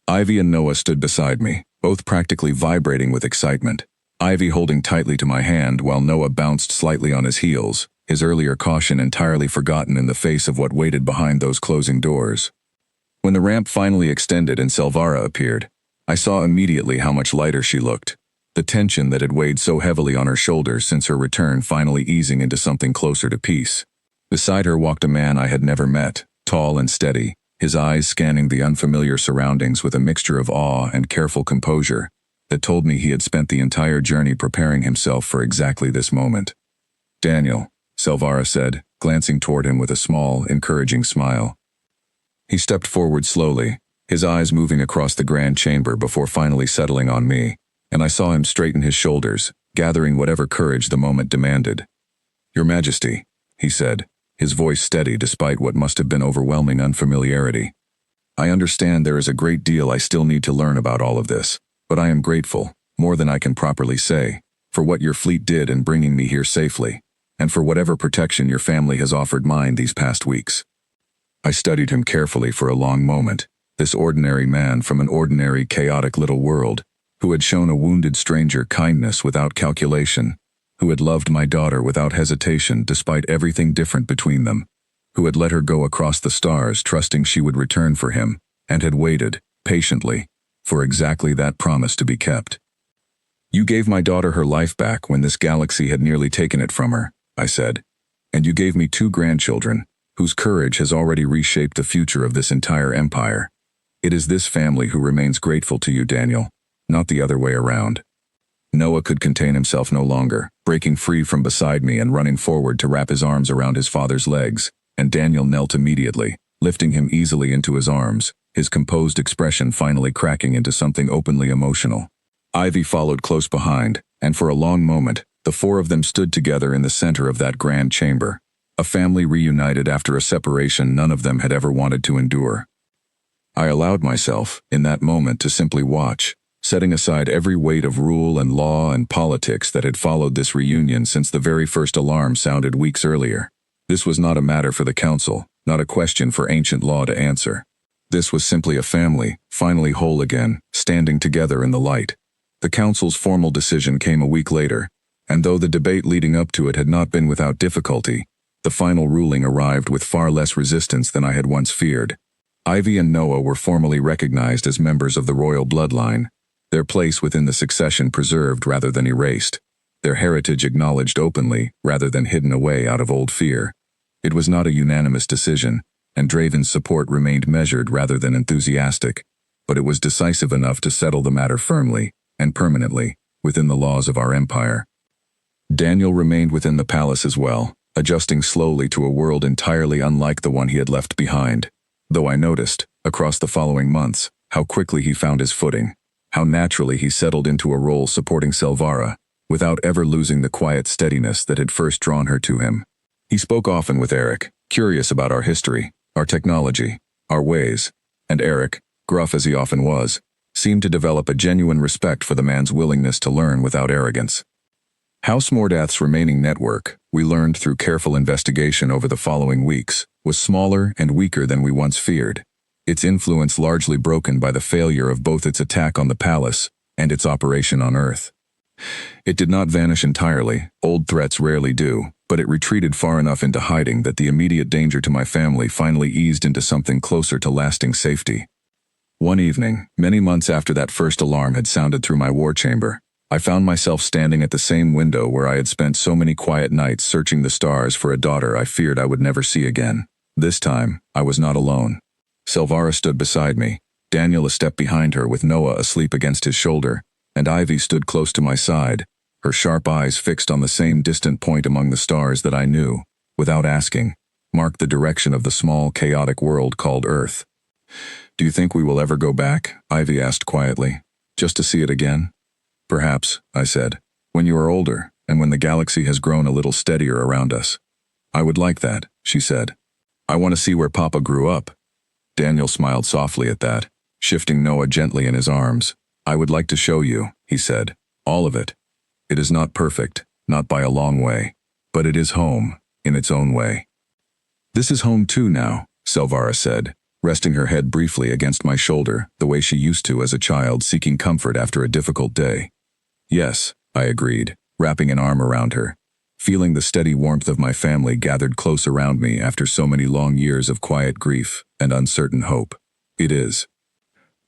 Ivy and Noah stood beside me, both practically vibrating with excitement. Ivy holding tightly to my hand while Noah bounced slightly on his heels, his earlier caution entirely forgotten in the face of what waited behind those closing doors. When the ramp finally extended and Selvara appeared, I saw immediately how much lighter she looked, the tension that had weighed so heavily on her shoulders since her return finally easing into something closer to peace. Beside her walked a man I had never met, tall and steady, his eyes scanning the unfamiliar surroundings with a mixture of awe and careful composure that told me he had spent the entire journey preparing himself for exactly this moment. Daniel, Selvara said, glancing toward him with a small, encouraging smile. He stepped forward slowly, his eyes moving across the grand chamber before finally settling on me, and I saw him straighten his shoulders, gathering whatever courage the moment demanded. Your Majesty, he said, his voice steady despite what must have been overwhelming unfamiliarity. I understand there is a great deal I still need to learn about all of this, but I am grateful, more than I can properly say, for what your fleet did in bringing me here safely, and for whatever protection your family has offered mine these past weeks. I studied him carefully for a long moment, this ordinary man from an ordinary, chaotic little world, who had shown a wounded stranger kindness without calculation, who had loved my daughter without hesitation despite everything different between them, who had let her go across the stars trusting she would return for him, and had waited, patiently, for exactly that promise to be kept. You gave my daughter her life back when this galaxy had nearly taken it from her, I said. And you gave me 2 grandchildren, whose courage has already reshaped the future of this entire empire. It is this family who remains grateful to you, Daniel, not the other way around. Noah could contain himself no longer, breaking free from beside me and running forward to wrap his arms around his father's legs, and Daniel knelt immediately, lifting him easily into his arms, his composed expression finally cracking into something openly emotional. Ivy followed close behind, and for a long moment, the 4 of them stood together in the center of that grand chamber, a family reunited after a separation none of them had ever wanted to endure. I allowed myself, in that moment, to simply watch, setting aside every weight of rule and law and politics that had followed this reunion since the very first alarm sounded weeks earlier. This was not a matter for the council, not a question for ancient law to answer. This was simply a family, finally whole again, standing together in the light. The council's formal decision came a week later, and though the debate leading up to it had not been without difficulty, the final ruling arrived with far less resistance than I had once feared. Ivy and Noah were formally recognized as members of the royal bloodline, their place within the succession preserved rather than erased, their heritage acknowledged openly rather than hidden away out of old fear. It was not a unanimous decision, and Draven's support remained measured rather than enthusiastic, but it was decisive enough to settle the matter firmly and permanently within the laws of our empire. Daniel remained within the palace as well, adjusting slowly to a world entirely unlike the one he had left behind, though I noticed, across the following months, how quickly he found his footing, how naturally he settled into a role supporting Silvara, without ever losing the quiet steadiness that had first drawn her to him. He spoke often with Eric, curious about our history, our technology, our ways, and Eric, gruff as he often was, seemed to develop a genuine respect for the man's willingness to learn without arrogance. House Mordeath's remaining network, we learned through careful investigation over the following weeks, was smaller and weaker than we once feared, its influence largely broken by the failure of both its attack on the palace and its operation on Earth. It did not vanish entirely, old threats rarely do, but it retreated far enough into hiding that the immediate danger to my family finally eased into something closer to lasting safety. One evening, many months after that first alarm had sounded through my war chamber, I found myself standing at the same window where I had spent so many quiet nights searching the stars for a daughter I feared I would never see again. This time, I was not alone. Silvara stood beside me, Daniel a step behind her with Noah asleep against his shoulder, and Ivy stood close to my side, her sharp eyes fixed on the same distant point among the stars that I knew, without asking, marked the direction of the small, chaotic world called Earth. "Do you think we will ever go back?" Ivy asked quietly. "Just to see it again?" "Perhaps," I said, "when you are older, and when the galaxy has grown a little steadier around us." "I would like that," she said. "I want to see where Papa grew up." Daniel smiled softly at that, shifting Noah gently in his arms. "I would like to show you," he said, "all of it. It is not perfect, not by a long way, but it is home, in its own way." "This is home too now," Silvara said, resting her head briefly against my shoulder, the way she used to as a child seeking comfort after a difficult day. "Yes," I agreed, wrapping an arm around her, feeling the steady warmth of my family gathered close around me after so many long years of quiet grief and uncertain hope. "It is."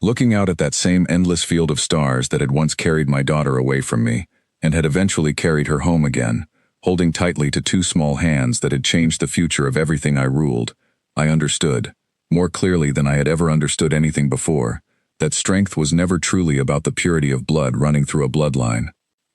Looking out at that same endless field of stars that had once carried my daughter away from me, and had eventually carried her home again, holding tightly to 2 small hands that had changed the future of everything I ruled, I understood, more clearly than I had ever understood anything before, that strength was never truly about the purity of blood running through a bloodline.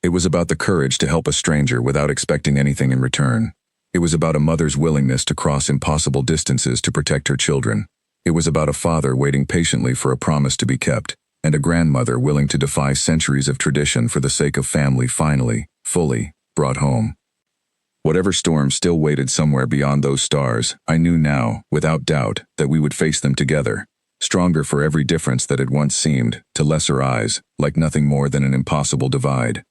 It was about the courage to help a stranger without expecting anything in return. It was about a mother's willingness to cross impossible distances to protect her children. It was about a father waiting patiently for a promise to be kept, and a grandmother willing to defy centuries of tradition for the sake of family finally, fully, brought home. Whatever storm still waited somewhere beyond those stars, I knew now, without doubt, that we would face them together, stronger for every difference that had once seemed, to lesser eyes, like nothing more than an impossible divide.